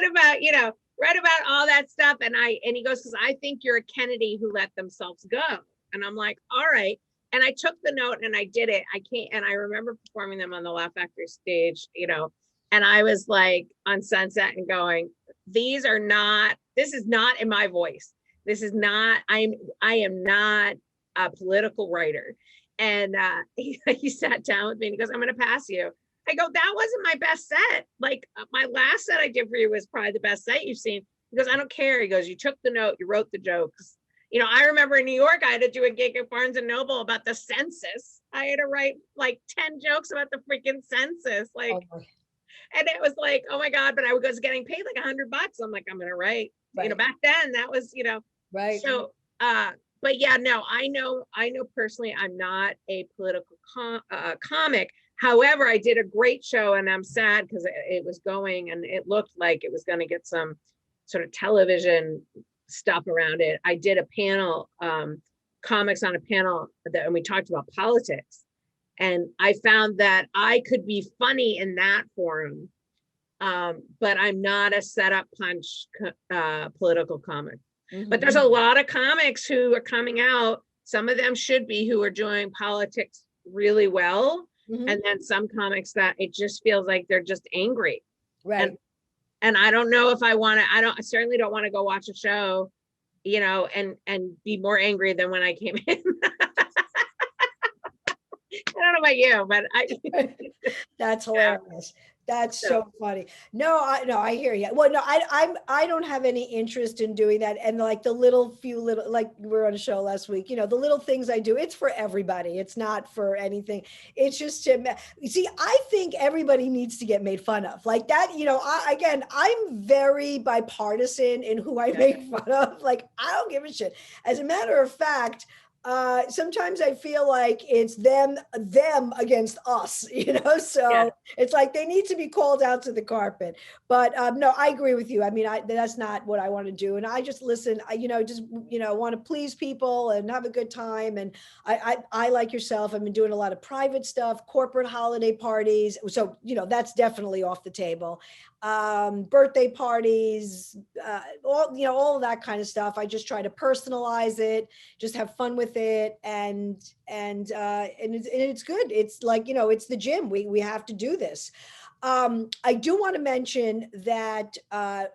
about all that stuff. And he goes, because I think you're a Kennedy who let themselves go. And I'm like, all right. And I took the note and I did it. And I remember performing them on the Laugh Factory stage, and I was like on Sunset and going, this is not in my voice. This is not, I am not a political writer. And he sat down with me and he goes, I'm going to pass you. I go, that wasn't my best set. Like my last set I did for you was probably the best set you've seen. He goes, I don't care. He goes, you took the note, you wrote the jokes. I remember in New York, I had to do a gig at Barnes and Noble about the census. I had to write like 10 jokes about the freaking census. And it was like, oh my God, but I was getting paid like $100. I'm like, I'm going to write, back then that was, right. So, but yeah, no, I know personally, I'm not a political comic. However, I did a great show, and I'm sad because it was going and it looked like it was going to get some sort of television stuff around it. I did a panel, comics on a panel, and we talked about politics. And I found that I could be funny in that forum, but I'm not a setup punch political comic. But there's a lot of comics who are coming out. Some of them should be, who are doing politics really well. Mhm. And then some comics that it just feels like they're just angry. Right. And I don't know if I I certainly don't want to go watch a show, and be more angry than when I came in. I don't know about you, but That's yeah. hilarious. That's So so funny. No, I hear you. Well, no, I don't have any interest in doing that. And like the few little, like we were on a show last week, the little things I do, it's for everybody. It's not for anything. It's just you see, I think everybody needs to get made fun of like that. Again, I'm very bipartisan in who I make fun of. Like, I don't give a shit. As a matter of fact, sometimes I feel like it's them against us, so yeah, it's like they need to be called out to the carpet. But no, I agree with you. I mean, that's not what I want to do. And I just listen, just want to please people and have a good time. And I like yourself, I've been doing a lot of private stuff, corporate holiday parties, so that's definitely off the table. Birthday parties, all of that kind of stuff. I just try to personalize it, just have fun with it, and it's good. It's like, it's the gym. We have to do this. I do want to mention that a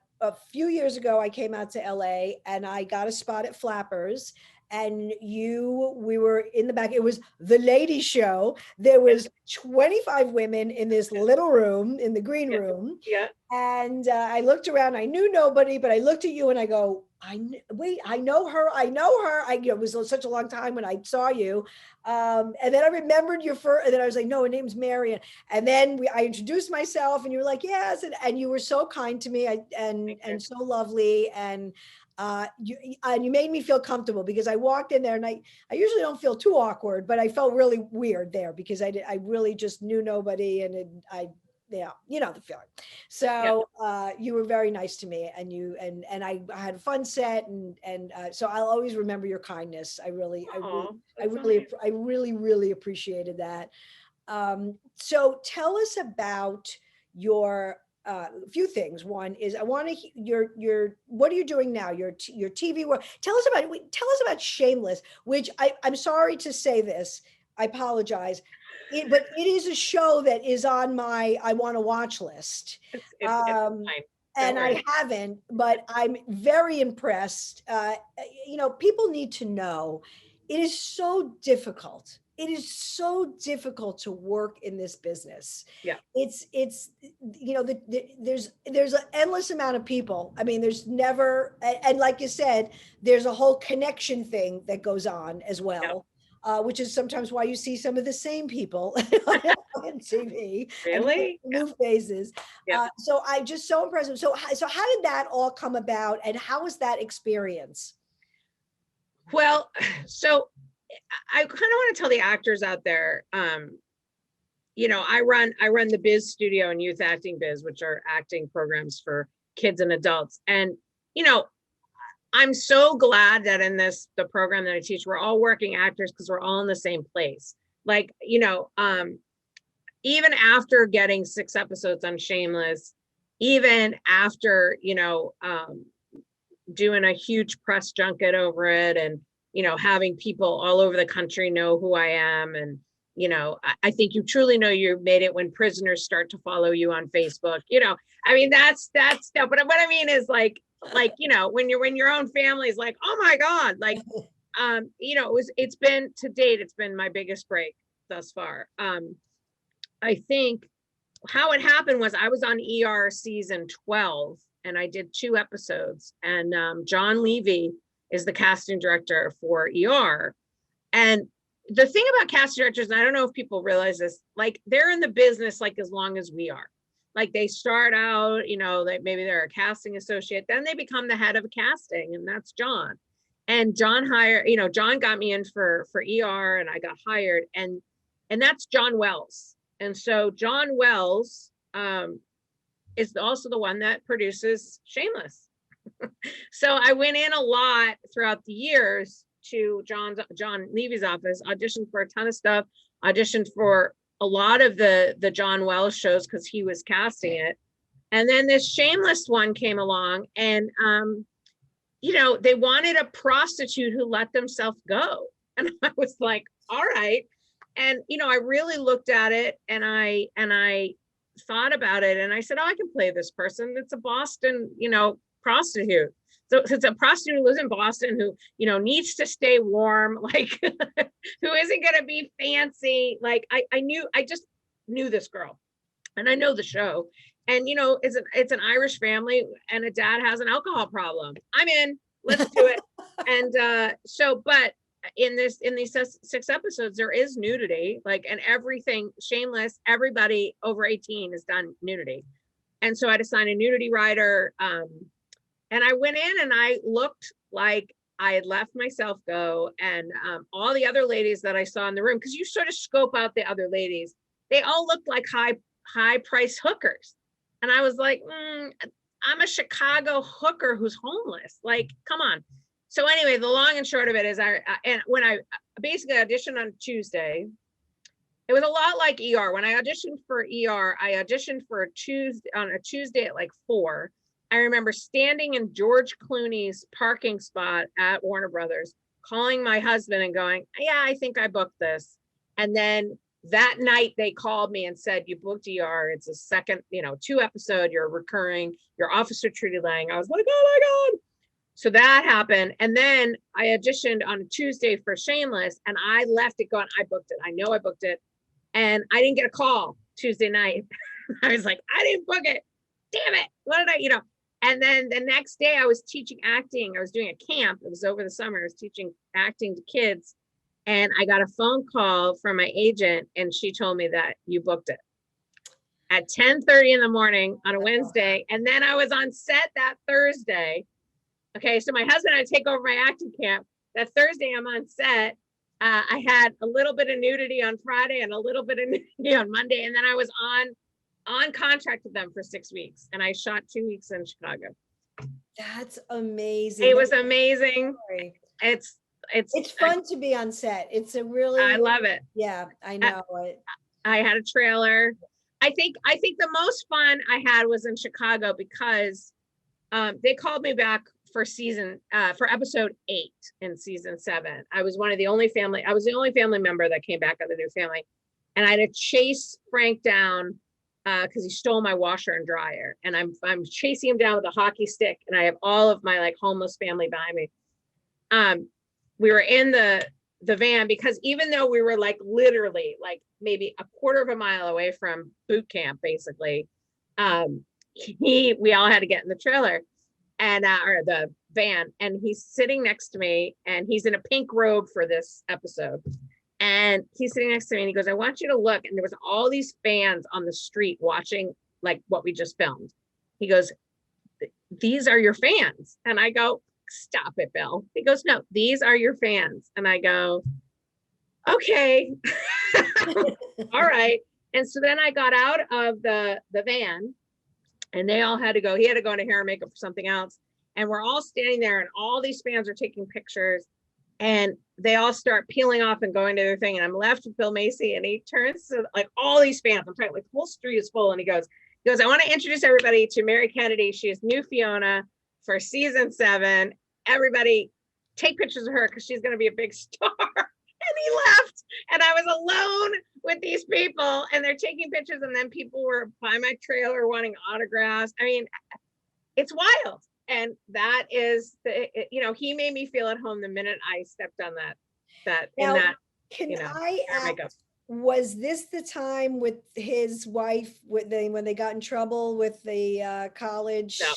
few years ago I came out to LA and I got a spot at Flappers, and we were in the back. It was the ladies show. There was 25 women in this little room, in the green room. yeah. And I looked around, I knew nobody, but I looked at you and I go, wait, I know her. It was such a long time when I saw you. And then I remembered your first, and then I was like, no, her name's Marion. And then I introduced myself and you were like, yes. And you were so kind to me, and so lovely. And you made me feel comfortable, because I walked in there and I usually don't feel too awkward, but I felt really weird there because I really just knew nobody, and yeah, the feeling. So you were very nice to me, and I had a fun set, and so I'll always remember your kindness. I really appreciated that. So tell us about your a few things. One is I want to your what are you doing now? Your TV work. Tell us about Shameless, which I'm sorry to say this. I apologize. But it is a show that is on my I want to watch list. It's fine. And I haven't, but I'm very impressed. People need to know it is so difficult. It is so difficult to work in this business. Yeah. It's there's an endless amount of people. I mean, there's never, and like you said, there's a whole connection thing that goes on as well. Which is sometimes why you see some of the same people on TV. Really? New faces. So I just so impressive. So how did that all come about, and how was that experience? Well, so I kind of want to tell the actors out there, I run the Biz Studio and Youth Acting Biz, which are acting programs for kids and adults. And, I'm so glad that in the program that I teach, we're all working actors because we're all in the same place. Like, even after getting 6 episodes on Shameless, even after, doing a huge press junket over it, and, having people all over the country know who I am. And, I think you truly know you made it when prisoners start to follow you on Facebook. I mean, that's stuff. But what I mean is when your own family is like, oh my God, it's been to date, it's been my biggest break thus far. I think how it happened was I was on ER season 12 and I did 2 episodes, and John Levy is the casting director for ER. And the thing about casting directors, and I don't know if people realize this, they're in the business as long as we are. They start out, maybe they're a casting associate, then they become the head of casting, and that's John. And John John got me in for ER, and I got hired, and that's John Wells. And so John Wells is also the one that produces Shameless. So I went in a lot throughout the years to John Levy's office, auditioned for a ton of stuff, auditioned for a lot of the John Wells shows because he was casting it. And then this Shameless one came along, and they wanted a prostitute who let themselves go. And I was like, all right. And, I really looked at it and I thought about it and I said, oh, I can play this person. It's a Boston, prostitute. So it's a prostitute who lives in Boston who, needs to stay warm, like who isn't going to be fancy. Like I just knew this girl and I know the show. And, it's an Irish family and a dad has an alcohol problem. I'm in, let's do it. And but in these 6 episodes, there is nudity, like, and everything, Shameless, everybody over 18 has done nudity. And so I had to sign a nudity writer. And I went in and I looked like I had left myself go. And all the other ladies that I saw in the room, because you sort of scope out the other ladies, they all looked like high price hookers. And I was like, I'm a Chicago hooker who's homeless. Like, come on. So anyway, the long and short of it is when I basically auditioned on Tuesday, it was a lot like ER. When I auditioned for ER, I auditioned for a Tuesday at like 4. I remember standing in George Clooney's parking spot at Warner Brothers, calling my husband and going, yeah, I think I booked this. And then that night they called me and said, you booked ER. It's a second, 2 episode, you're recurring, you're Officer Trudy Lang. I was like, oh my God. So that happened. And then I auditioned on a Tuesday for Shameless and I left it going, I booked it. I know I booked it. And I didn't get a call Tuesday night. I was like, I didn't book it. Damn it. What did I, And then the next day I was teaching acting. I was doing a camp. It was over the summer. I was teaching acting to kids. And I got a phone call from my agent and she told me that you booked it at 10:30 in the morning on a Wednesday. And then I was on set that Thursday. Okay, so my husband and I take over my acting camp. That Thursday I'm on set. I had a little bit of nudity on Friday and a little bit of nudity on Monday. And then I was on contract with them for 6 weeks. And I shot 2 weeks in Chicago. That's amazing. It was amazing. It's fun to be on set. It's a really, I love it. Yeah, I know. I had a trailer. I think the most fun I had was in Chicago because they called me back for episode 8 in season 7. I was the only family member that came back of the new family. And I had to chase Frank down because he stole my washer and dryer. And I'm chasing him down with a hockey stick. And I have all of my like homeless family behind me. We were in the van because even though we were like literally like maybe a quarter of a mile away from boot camp, basically, we all had to get in the trailer and or the van, and he's sitting next to me and he's in a pink robe for this episode. And he's sitting next to me and he goes, I want you to look. And there was all these fans on the street watching like what we just filmed. He goes, these are your fans. And I go, stop it, Bill. He goes, no, these are your fans. And I go, okay. All right. And so then I got out of the van and they all had to go. He had to go into hair and makeup for something else. And we're all standing there and all these fans are taking pictures and they all start peeling off and going to their thing. And I'm left with Bill Macy and he turns to like all these fans. I'm talking like the whole street is full. And he goes, I want to introduce everybody to Mary Kennedy. She is new Fiona for season 7. Everybody take pictures of her because she's going to be a big star. And he left and I was alone with these people and they're taking pictures. And then people were by my trailer wanting autographs. I mean, it's wild. And that is he made me feel at home the minute I stepped on that. Can I ask, was this the time with his wife when they got in trouble with the college? No.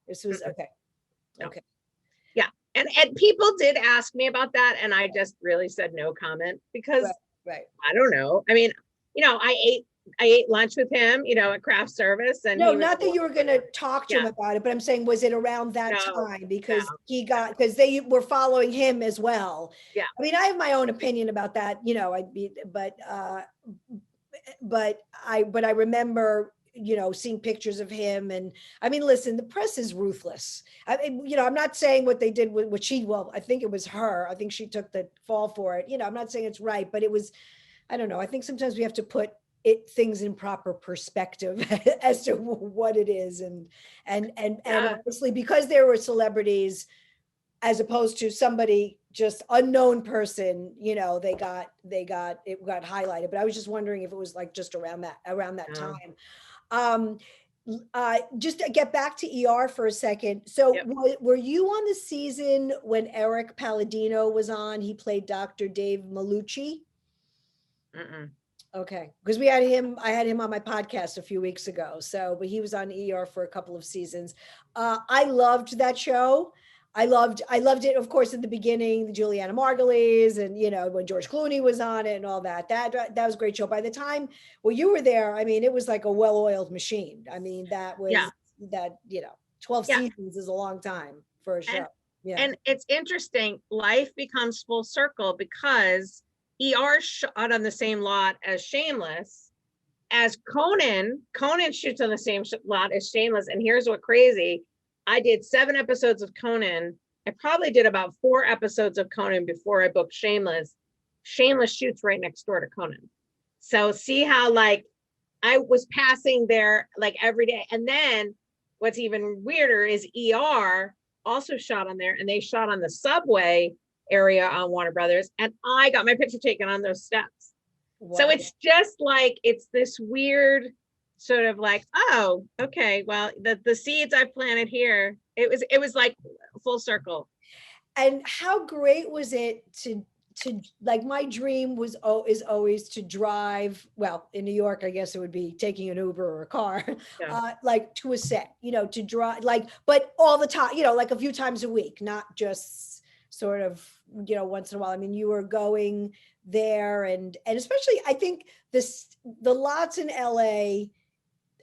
This was okay. No. Okay. Yeah. And people did ask me about that. And I just really said no comment because right. I don't know. I mean, I ate lunch with him, at craft service. And no, not that you were going to talk to him about it, but I'm saying, was it around that time? Because because they were following him as well. Yeah. I mean, I have my own opinion about that, but I remember, seeing pictures of him. And I mean, listen, the press is ruthless. I'm not saying what they did with I think it was her. I think she took the fall for it. I'm not saying it's right, but it was, I don't know. I think sometimes we have to put things in proper perspective as to what it is. And obviously because there were celebrities, as opposed to somebody just unknown person, they got it got highlighted. But I was just wondering if it was like just around that time. Just to get back to ER for a second. So Yep. were you on the season when Eric Palladino was on? He played Dr. Dave Malucci. Mm-mm. Okay, because I had him on my podcast a few weeks ago. So, but he was on ER for a couple of seasons. I loved that show. I loved it, of course, in the beginning, the Juliana Margulies, and when George Clooney was on it and all that. That was a great show. By the time you were there, I mean, it was like a well-oiled machine. I mean, that was Yeah. 12 Yeah. seasons is a long time for a show. And it's interesting. Life becomes full circle because ER shot on the same lot as Shameless, as Conan shoots on the same lot as Shameless. And here's what crazy. I did 7 episodes of Conan. I probably did about 4 episodes of Conan before I booked Shameless. Shameless shoots right next door to Conan. So see how like I was passing there like every day. And then what's even weirder is ER also shot on there, and they shot on the subway area on Warner Brothers, and I got my picture taken on those steps. Wow. So it's just like, it's this weird sort of like, oh, okay, well, the seeds I planted here, it was like full circle. And how great was it to like, my dream is always to drive, well, in New York, I guess it would be taking an Uber or a car, like to a set, to drive, like, but all the time, like a few times a week, not just sort of, once in a while. I mean, you were going there, and especially, I think the lots in LA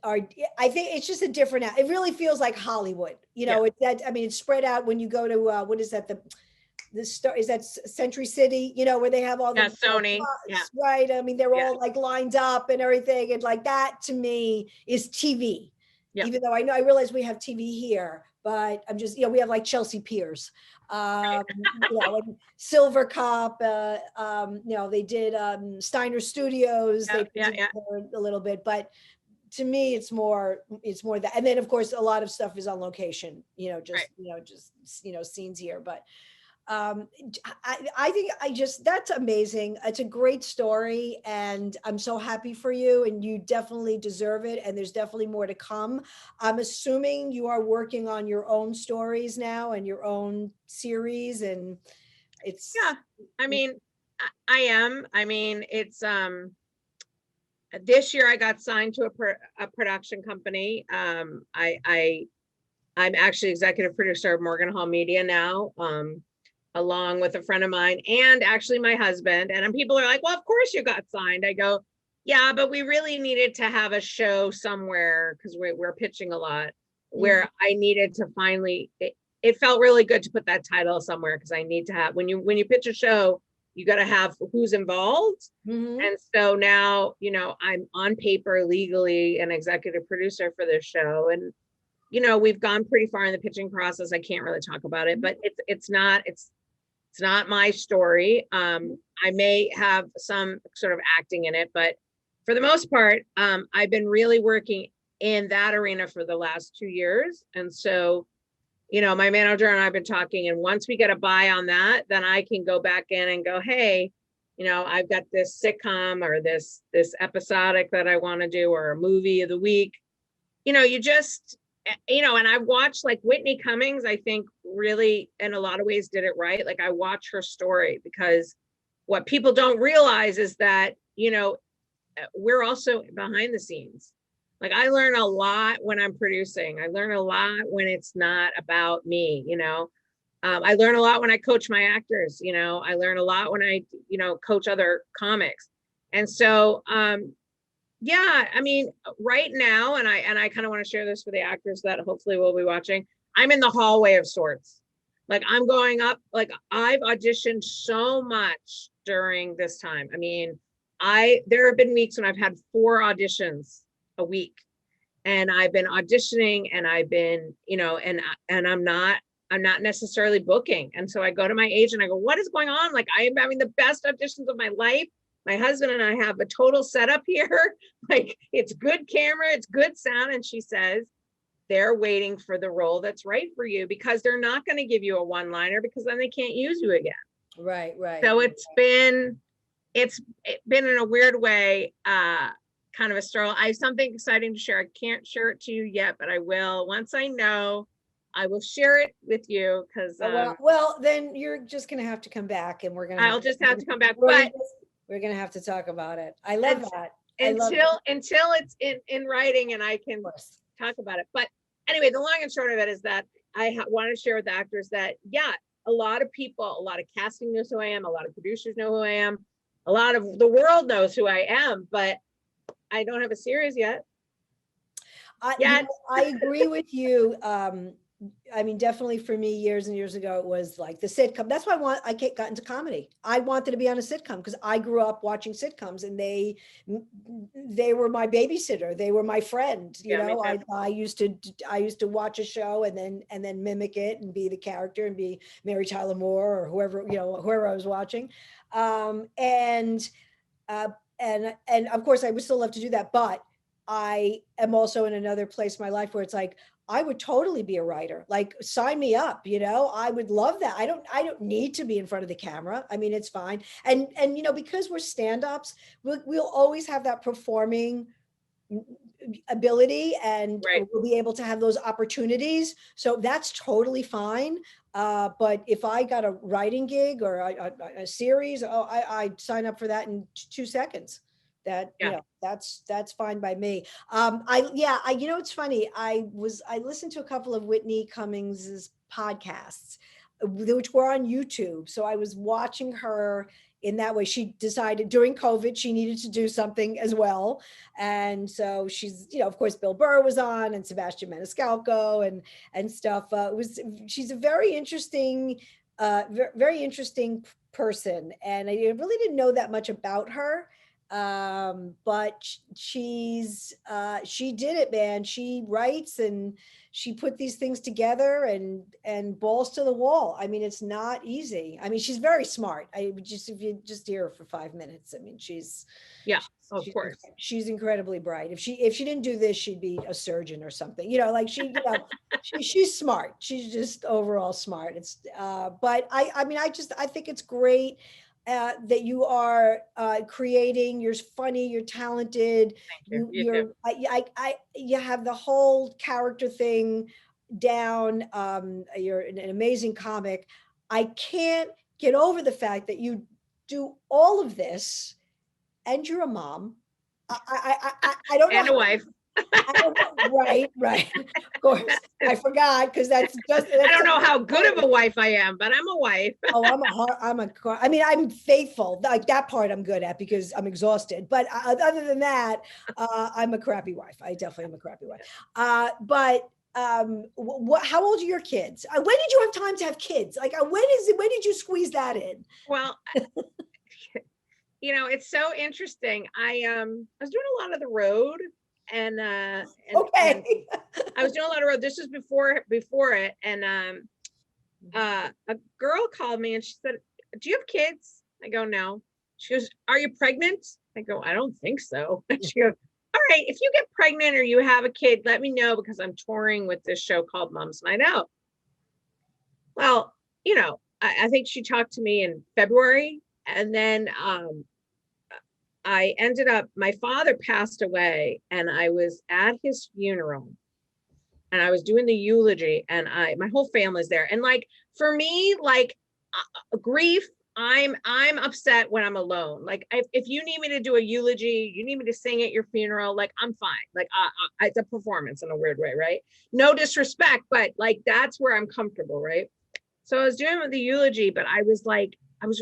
are, I think it's just a different, it really feels like Hollywood, it's that, I mean, it's spread out when you go to, what is that, is that Century City, where they have all the Sony, right? I mean, they're all like lined up and everything, and like that to me is TV. Even though I realize we have TV here, but I'm just, we have like Chelsea Piers, and Silver Cup, they did Steiner Studios, they did a little bit, but to me, it's more that. And then of course, a lot of stuff is on location, scenes here, but I think that's amazing. It's a great story, and I'm so happy for you, and you definitely deserve it. And there's definitely more to come. I'm assuming you are working on your own stories now and your own series, and it's. Yeah, I mean, I am. I mean, it's this year I got signed to a production company. I'm actually executive producer of Morgan Hall Media now. Along with a friend of mine and actually my husband. And people are like, well, of course you got signed. I go, yeah, but we really needed to have a show somewhere, because we're pitching a lot, where I needed to finally, it felt really good to put that title somewhere, because I need to have, when you pitch a show, you got to have who's involved. And so now, I'm on paper legally an executive producer for this show. And, we've gone pretty far in the pitching process. I can't really talk about it, but it's not my story. I may have some sort of acting in it, but for the most part, I've been really working in that arena for the last 2 years. And so, my manager and I have been talking, and once we get a buy on that, then I can go back in and go, hey, I've got this sitcom or this episodic that I want to do, or a movie of the week. You just, and I've watched like Whitney Cummings, I think really in a lot of ways did it right. Like I watch her story, because what people don't realize is that, we're also behind the scenes. Like I learn a lot when I'm producing. I learn a lot when it's not about me, I learn a lot when I coach my actors, I learn a lot when I, coach other comics. And so, yeah, I mean, right now, and I kind of want to share this for the actors that hopefully will be watching. I'm in the hallway of sorts. Like I'm going up, like I've auditioned so much during this time. I mean, there have been weeks when I've had 4 auditions a week, and I've been auditioning, and I've been, and I'm not necessarily booking. And so I go to my agent, I go, what is going on? Like I am having the best auditions of my life. My husband and I have a total setup here. Like it's good camera, it's good sound. And she says, they're waiting for the role that's right for you, because they're not going to give you a one-liner, because then they can't use you again. Right, right. So it's been in a weird way, kind of a struggle. I have something exciting to share. I can't share it to you yet, but I will. Once I know, I will share it with you, because Well, then you're just gonna have to come back, and I'll just have to come back. we're, But we're gonna have to talk about it. I love that. until it's in writing and I can talk about it. But anyway, the long and short of it is that I want to share with the actors that, yeah, a lot of people, a lot of casting knows who I am, a lot of producers know who I am, a lot of the world knows who I am, but I don't have a series yet. I agree with you. I mean, definitely for me, years and years ago, it was like the sitcom. That's why I got into comedy. I wanted to be on a sitcom because I grew up watching sitcoms, and they were my babysitter. They were my friend. You know, I used to watch a show and then mimic it and be the character and be Mary Tyler Moore or whoever I was watching. And of course I would still love to do that, but I am also in another place in my life where it's like, I would totally be a writer. Like, sign me up, I would love that. I don't need to be in front of the camera. I mean, it's fine. And because we're stand-ups, we'll always have that performing ability, and we'll be able to have those opportunities. So that's totally fine. But if I got a writing gig or a series, I'd sign up for that in 2 seconds. That's fine by me. It's funny. I listened to a couple of Whitney Cummings's podcasts, which were on YouTube. So I was watching her in that way. She decided during COVID, she needed to do something as well. And so she's, of course, Bill Burr was on, and Sebastian Maniscalco and stuff. She's a very interesting person. And I really didn't know that much about her. But she did it, man. She writes and she put these things together and balls to the wall. I mean, it's not easy. I mean, she's very smart. If you just hear her for 5 minutes, I mean, of course, she's incredibly bright. If she didn't do this, she'd be a surgeon or something, she's smart. She's just overall smart. But I think it's great that you are creating. You're funny, you're talented. You have the whole character thing down. You're an amazing comic. I can't get over the fact that you do all of this and you're a mom. I don't know. And a wife. Right. Of course, I forgot, because that's just. I don't know how good of a wife I am, but I'm a wife. I'm faithful. Like, that part I'm good at because I'm exhausted. But other than that, I'm a crappy wife. I definitely am a crappy wife. How old are your kids? When did you have time to have kids? Like, when did you squeeze that in? Well, it's so interesting. I was doing a lot of the road. And I was doing a lot of road. This was before it. And a girl called me and she said, "Do you have kids?" I go, "No." She goes, "Are you pregnant?" I go, "I don't think so." She goes, "All right, if you get pregnant or you have a kid, let me know, because I'm touring with this show called Mom's Night Out." Well, I think she talked to me in February, and then I ended up, my father passed away, and I was at his funeral, and I was doing the eulogy, and my whole family's there. And like, for me, like, grief, I'm upset when I'm alone. Like, if you need me to do a eulogy, you need me to sing at your funeral, like, I'm fine. Like, it's a performance in a weird way, right? No disrespect, but like, that's where I'm comfortable, right? So I was doing the eulogy, but I was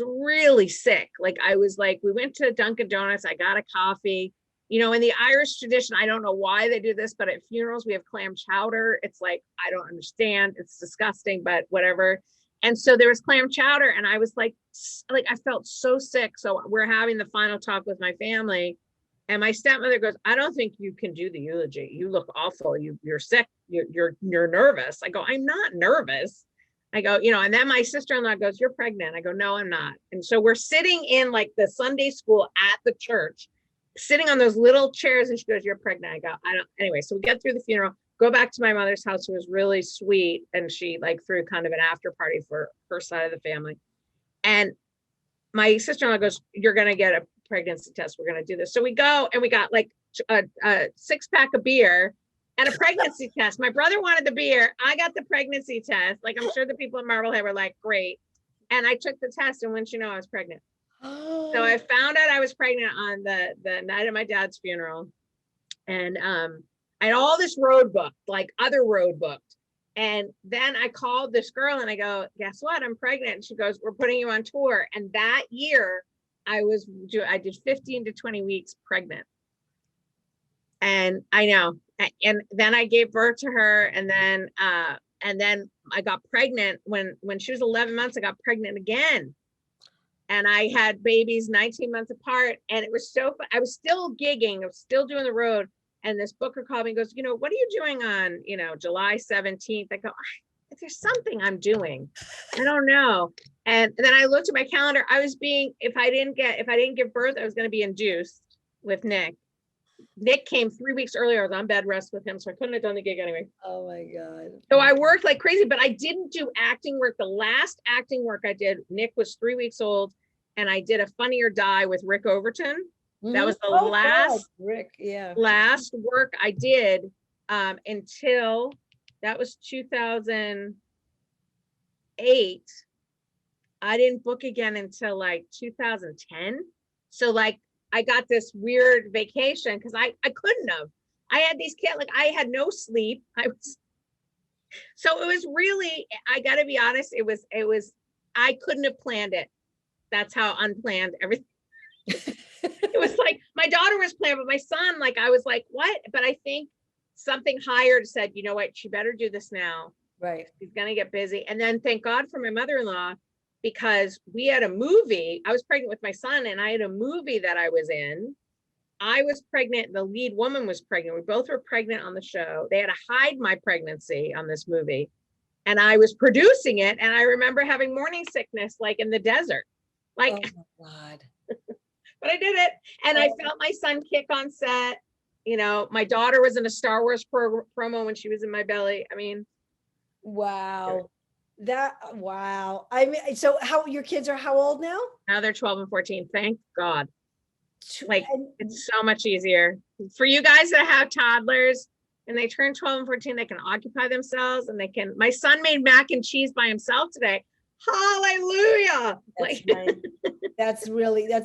really sick. Like, we went to Dunkin' Donuts. I got a coffee. In the Irish tradition, I don't know why they do this, but at funerals, we have clam chowder. It's like, I don't understand. It's disgusting, but whatever. And so there was clam chowder, and I was like, I felt so sick. So we're having the final talk with my family, and my stepmother goes, "I don't think you can do the eulogy. You look awful. You're sick. You're nervous." I go, "I'm not nervous." I go, and then my sister-in-law goes, "You're pregnant." I go, "No, I'm not." And so we're sitting in like the Sunday school at the church, sitting on those little chairs, and she goes, "You're pregnant." I go, "I don't." Anyway, so we get through the funeral, go back to my mother's house, who was really sweet. And she like threw kind of an after party for her side of the family. And my sister-in-law goes, you're going to get a pregnancy test. We're going to do this. So we go and we got like a 6-pack of beer and a pregnancy test. My brother wanted the beer. I got the pregnancy test. Like, I'm sure the people in Marblehead were like, great. And I took the test, and wouldn't you know, I was pregnant. So I found out I was pregnant on the night of my dad's funeral. And I had all this road booked, like other road booked. And then I called this girl and I go, guess what? I'm pregnant. And she goes, we're putting you on tour. And that year I did 15 to 20 weeks pregnant. And I know. And then I gave birth to her. And then I got pregnant when she was 11 months, I got pregnant again. And I had babies 19 months apart. And it was so fun. I was still gigging. I was still doing the road. And this booker called me and goes, what are you doing on, July 17th? I go, there's something I'm doing. I don't know. And then I looked at my calendar. If I didn't give birth, I was going to be induced with Nick. Nick came 3 weeks earlier. I was on bed rest with him, so I couldn't have done the gig anyway. Oh my God. So I worked like crazy, but I didn't do acting work. The last acting work I did, Nick was 3 weeks old, and I did a Funny or Die with Rick Overton. That was the last work I did until that was 2008. I didn't book again until like 2010. So like I got this weird vacation because I couldn't have. I had these kids, like I had no sleep. So it was really, I gotta be honest, it was I couldn't have planned it. That's how unplanned everything. It was like my daughter was planned, but my son, like I was like, what? But I think something higher said, you know what, she better do this now. Right. She's gonna get busy. And then thank God for my mother-in-law, because we had a movie. I was pregnant with my son, and I had a movie that I was in. I was pregnant. The lead woman was pregnant. We both were pregnant on the show. They had to hide my pregnancy on this movie, and I was producing it. And I remember having morning sickness, like in the desert, like. Oh my God. But I did it, and I felt my son kick on set. My daughter was in a Star Wars promo when she was in my belly. I mean, wow. Wow. I mean, so your kids are how old now? Now they're 12 and 14. Thank God. Like, it's so much easier for you guys that have toddlers and they turn 12 and 14, they can occupy themselves, and my son made mac and cheese by himself today. Hallelujah. That's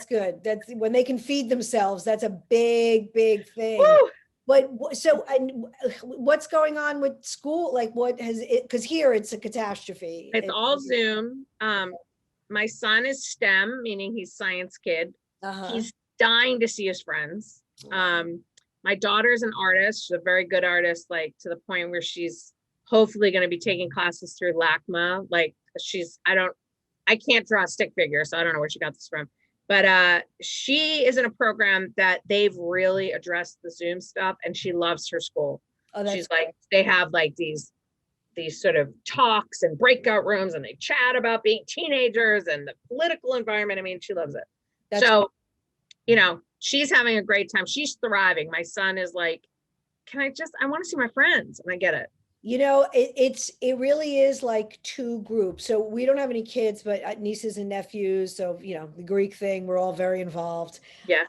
good. That's when they can feed themselves. That's a big thing. Woo! But so, and what's going on with school? Like, what has it? Because here it's a catastrophe. It's all Zoom. My son is STEM, meaning he's science kid. He's dying to see his friends. My daughter's an artist. She's a very good artist, like to the point where she's hopefully going to be taking classes through LACMA. Like I can't draw a stick figure, so I don't know where she got this from. But she is in a program that they've really addressed the Zoom stuff, and she loves her school. She's like, they have like these sort of talks and breakout rooms, and they chat about being teenagers and the political environment. I mean, she loves it. She's having a great time. She's thriving. My son is like, I want to see my friends. And I get it. It really is like two groups. So we don't have any kids, but nieces and nephews. So, the Greek thing, we're all very involved. Yeah.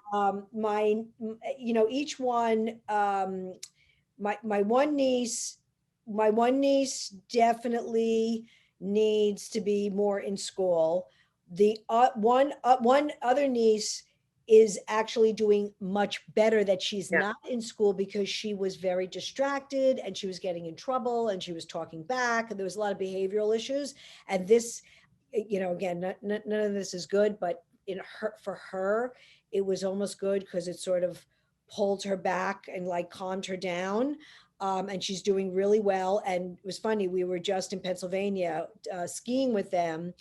Each one, my one niece definitely needs to be more in school. The one other niece is actually doing much better, that she's not in school because she was very distracted and she was getting in trouble and she was talking back, and there was a lot of behavioral issues. And this, again, none of this is good, but for her, it was almost good because it sort of pulled her back and like calmed her down. And she's doing really well. And it was funny, we were just in Pennsylvania skiing with them.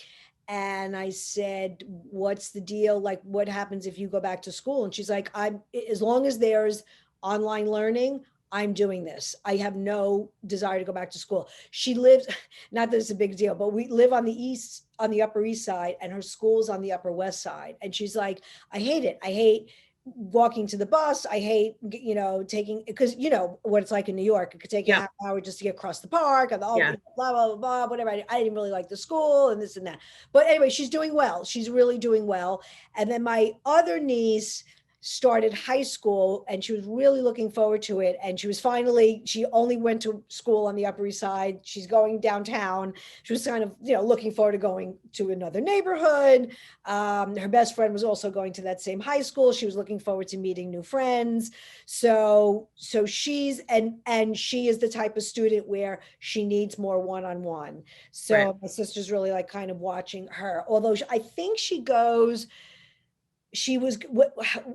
And I said, what's the deal? Like, what happens if you go back to school? And she's like, as long as there's online learning, I'm doing this. I have no desire to go back to school. She lives, not that it's a big deal, but we live on the Upper East Side, and her school's on the Upper West Side. And she's like, I hate it. I hate walking to the bus. I hate, taking, because you know what it's like in New York. It could take you a half hour just to get across the park and blah, blah, blah, blah, whatever. I didn't really like the school and this and that. But anyway, she's doing well. She's really doing well. And then my other niece started high school and she was really looking forward to it. And she only went to school on the Upper East Side. She's going downtown. She was kind of, looking forward to going to another neighborhood. Her best friend was also going to that same high school. She was looking forward to meeting new friends. So she's, and she is the type of student where she needs more one-on-one. So my sister's really like kind of watching her, although I think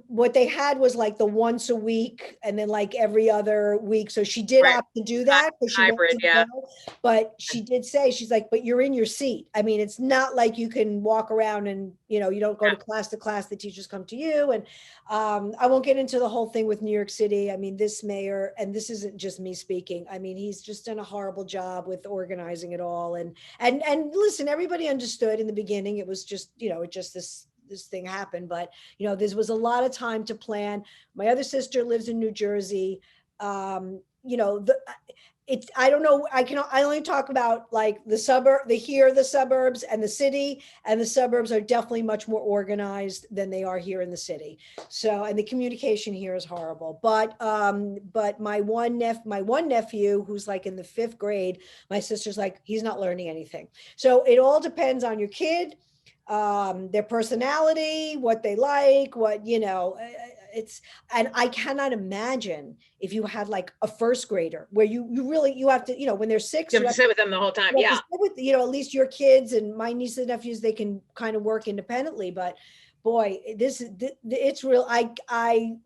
what they had was like the once a week and then like every other week. So she did opt to do that. Hybrid, but she did say, she's like, but you're in your seat. I mean, it's not like you can walk around and, you don't go to class, the teachers come to you. And I won't get into the whole thing with New York City. I mean, this mayor, and this isn't just me speaking. I mean, he's just done a horrible job with organizing it all. And listen, everybody understood in the beginning. It was just, this thing happened, but there was a lot of time to plan. My other sister lives in New Jersey. I don't know, I only talk about like the suburbs and the city, and the suburbs are definitely much more organized than they are here in the city. So, and the communication here is horrible, but my one nephew who's like in the 5th grade, my sister's like, he's not learning anything. So it all depends on your kid, their personality, what they like, and I cannot imagine if you had like a 1st grader where you have to, when they're 6, you have to sit with them the whole time. Yeah. With, at least your kids and my nieces and nephews, they can kind of work independently, but boy, it's real.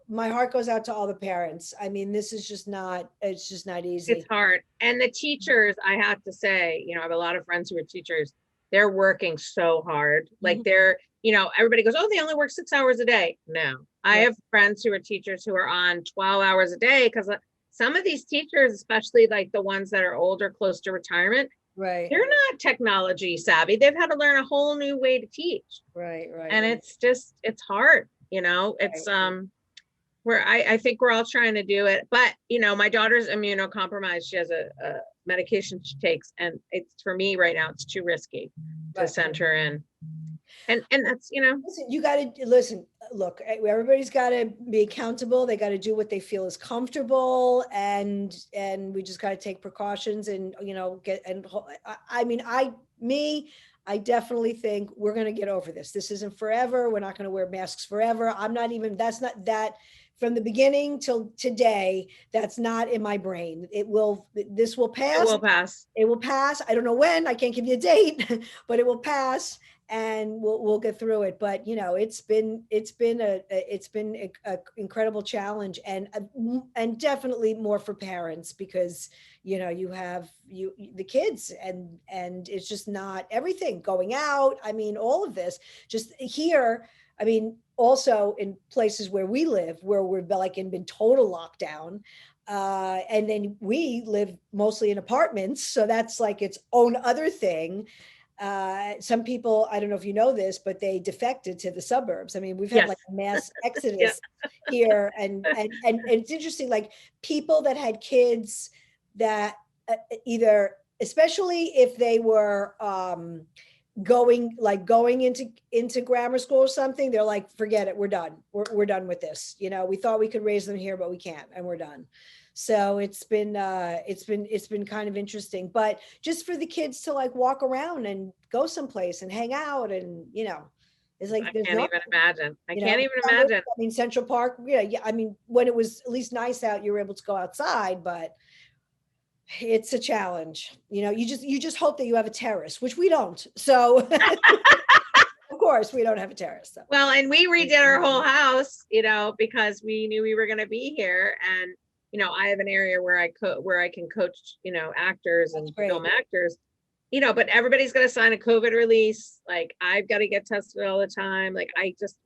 My heart goes out to all the parents. I mean, it's just not easy. It's hard. And the teachers, I have to say, I have a lot of friends who are teachers. They're working so hard. Like they're, everybody goes, oh, they only work 6 hours a day. No, I have friends who are teachers who are on 12 hours a day, because some of these teachers, especially like the ones that are older, close to retirement, they're not technology savvy. They've had to learn a whole new way to teach. Right. And it's hard, it's, where I think we're all trying to do it, but my daughter's immunocompromised. She has a medication she takes, and it's, for me right now, it's too risky to send her in. And that's, listen, you got to listen, look, everybody's got to be accountable. They got to do what they feel is comfortable, and we just got to take precautions and, I definitely think we're going to get over this. This isn't forever. We're not going to wear masks forever. That's not that. From the beginning till today, that's not in my brain. This will pass. It will pass. I don't know when, I can't give you a date, but it will pass and we'll get through it. But it's been a incredible challenge, and definitely more for parents, because you have the kids, and it's just not everything going out. I mean, all of this just here. I mean, also in places where we live, where we're like been total lockdown. And then we live mostly in apartments. So that's like its own other thing. Some people, I don't know if you know this, but they defected to the suburbs. I mean, we've had like a mass exodus here. And it's interesting, like people that had kids that either, especially if they were, going into grammar school or something, they're like, forget it, we're done. We're done with this. We thought we could raise them here, but we can't, and we're done. So it's been kind of interesting, but just for the kids to like walk around and go someplace and hang out, and it's like, I can't even imagine. I mean, Central Park. Yeah. I mean, when it was at least nice out, you were able to go outside, but it's a challenge. You just hope that you have a terrace, which we don't. So of course we don't have a terrace. So. Well, and we redid our whole house, because we knew we were going to be here. And, I have an area where I can coach, actors and film actors, but everybody's going to sign a COVID release. Like, I've got to get tested all the time. Like,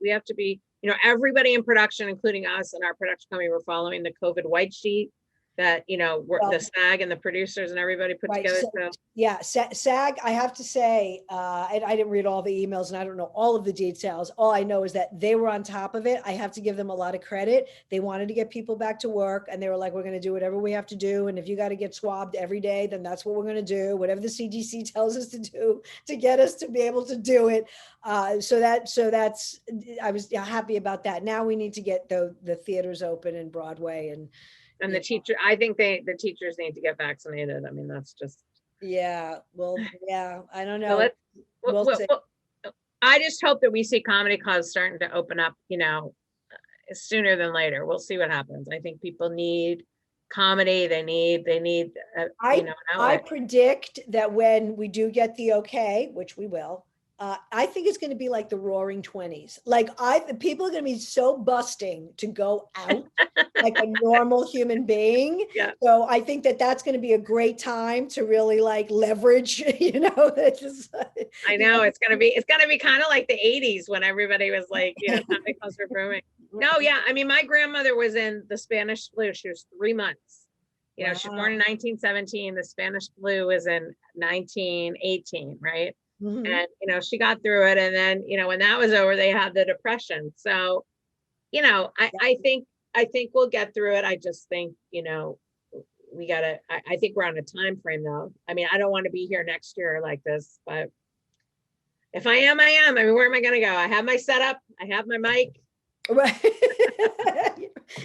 we have to be, everybody in production, including us and our production company, we're following the COVID white sheet. that, you know, the SAG and the producers and everybody put together. So yeah, SAG, I have to say, and I didn't read all the emails and I don't know all of the details. All I know is that they were on top of it. I have to give them a lot of credit. They wanted to get people back to work and they were like, we're going to do whatever we have to do. And if you got to get swabbed every day, then that's what we're going to do. Whatever the CDC tells us to do to get us to be able to do it. So that's, I was happy about that. Now we need to get the theaters open in Broadway and the teacher, I think the teachers need to get vaccinated. I mean, that's just. Yeah. Well, yeah, I don't So know. I just hope that we see comedy clubs starting to open up, you know, sooner than later. We'll see what happens. I think people need comedy. They need, you know, I predict that when we do get the okay, which we will, I think it's going to be like the Roaring 20s. Like people are going to be so busting to go out like a normal human being. Yeah. So I think that that's going to be a great time to really like leverage, you know, I know it's going to be kind of like the 80s when everybody was like, you know, comedy clubs were booming. No, yeah. I mean, my grandmother was in the Spanish flu. She was 3 months. You know, she was born in 1917. The Spanish flu was in 1918, right? Mm-hmm. And, you know, she got through it. And then, you know, when that was over, they had the Depression. So, you know, I think we'll get through it. I just think, you know, I think we're on a time frame though. I mean, I don't want to be here next year like this, but if I am, I am. I mean, where am I going to go? I have my setup. I have my mic. Right.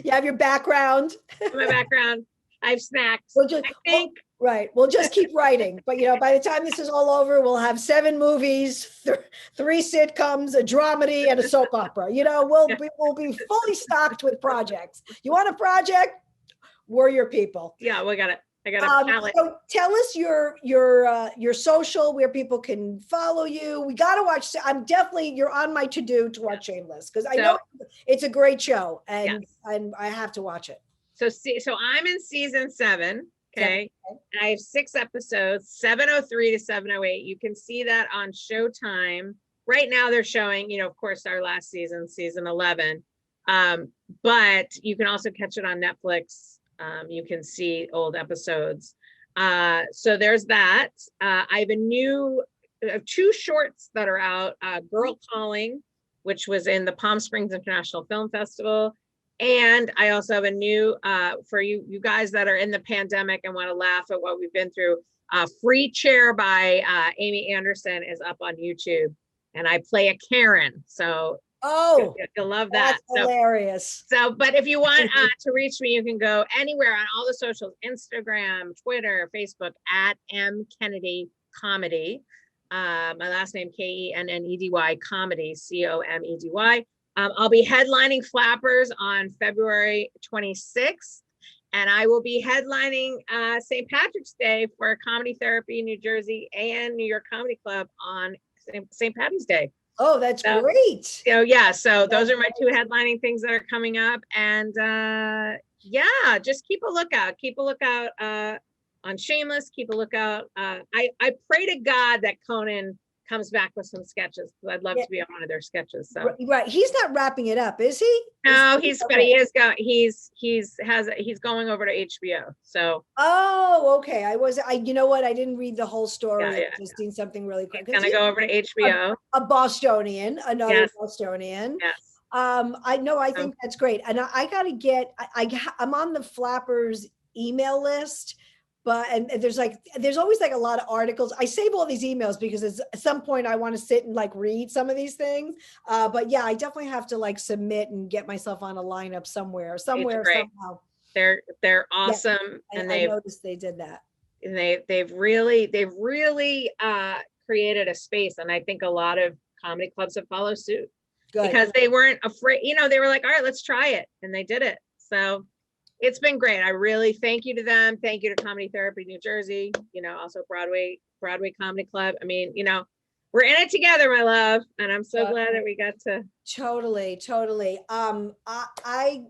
You have your background. My background. I have snacks. I think. Right. We'll just keep writing. But, you know, by the time this is all over, we'll have 7 movies, 3 sitcoms, a dramedy, and a soap opera. You know, we'll be fully stocked with projects. You want a project? We're your people. Yeah, we got it. I got a palette. So tell us your social, where people can follow you. We got to watch. You're on my to-do to watch Shameless because I know it's a great show and I have to watch it. So I'm in season 7. Okay. I have 6 episodes, 703 to 708. You can see that on Showtime. Right now they're showing, you know, of course, our last season, season 11. But you can also catch it on Netflix. You can see old episodes. So there's that. I have 2 shorts that are out. Girl Calling, which was in the Palm Springs International Film Festival. And I also have a new, for you guys that are in the pandemic and want to laugh at what we've been through, Free Chair by Amy Anderson is up on YouTube. And I play a Karen. So you'll love that. That's hilarious. So, but if you want to reach me, you can go anywhere on all the socials, Instagram, Twitter, Facebook, at M. Kennedy Comedy. My last name, Kennedy Comedy, Comedy. I'll be headlining Flappers on February 26th, and I will be headlining St. Patrick's Day for Comedy Therapy New Jersey and New York Comedy Club on St. Patty's Day. Oh, that's great. So yeah, so those are my 2 headlining things that are coming up, and yeah, just keep a lookout. Keep a lookout on Shameless. Keep a lookout. I pray to God that Conan comes back with some sketches because I'd love to be on one of their sketches. So right, he's not wrapping it up, is he? No, he's going over to HBO. So okay. You know what? I didn't read the whole story. I've just seen something really quick. He's gonna go over to HBO. A Bostonian, another Bostonian. Yes. I think that's great, and I gotta get. I'm on the Flappers email list. And there's always like a lot of articles. I save all these emails because at some point I want to sit and like read some of these things. But yeah, I definitely have to like submit and get myself on a lineup somewhere, somehow. They're awesome. Yeah, and I noticed they did that. And they've really created a space. And I think a lot of comedy clubs have followed suit. Good. Because they weren't afraid, you know, they were like, all right, let's try it. And they did it. So it's been great. I really thank you to them. Thank you to Comedy Therapy New Jersey, you know, also Broadway Comedy Club. I mean, you know, we're in it together, my love. And I'm so glad that we got to. Totally. I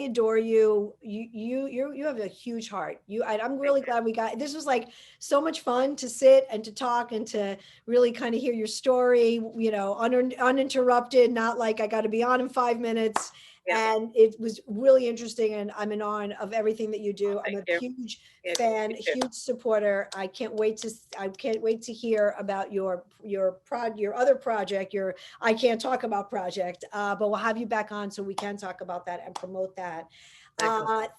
adore you. You have a huge heart. I'm really glad this was like so much fun to sit and to talk and to really kind of hear your story, you know, uninterrupted, not like I got to be on in 5 minutes. And it was really interesting, and I'm in awe of everything that you do. I'm a huge fan, huge supporter. I can't wait to hear about your other project, your I Can't Talk About project, but we'll have you back on so we can talk about that and promote that.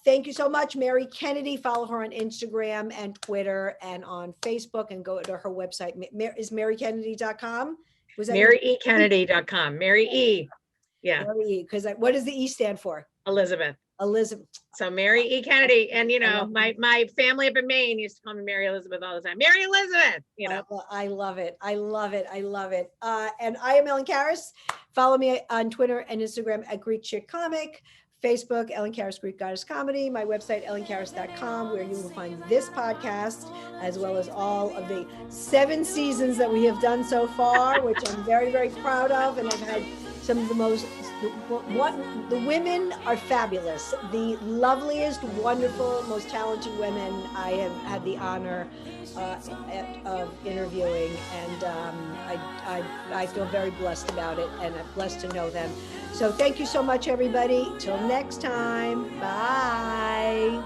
Thank you so much, Mary Kennedy. Follow her on Instagram and Twitter and on Facebook, and go to her website. Is marykennedy.com? Was that MaryEKennedy.com? Mary E. Yeah. Mary E. Because what does the E stand for? Elizabeth. So Mary E. Kennedy. And you know, my family up in Maine used to call me Mary Elizabeth all the time. Mary Elizabeth, you know. I love it. I love it. I love it. And I am Ellen Karis. Follow me on Twitter and Instagram at Greek Chick Comic. Facebook, Ellen Karis Greek Goddess Comedy, my website, ellenkaris.com, where you will find this podcast, as well as all of the 7 seasons that we have done so far, which I'm very, very proud of. And I've had some of the women are fabulous. The loveliest, wonderful, most talented women I have had the honor of interviewing. And I feel very blessed about it, and I'm blessed to know them. So thank you so much, everybody. Till next time. Bye.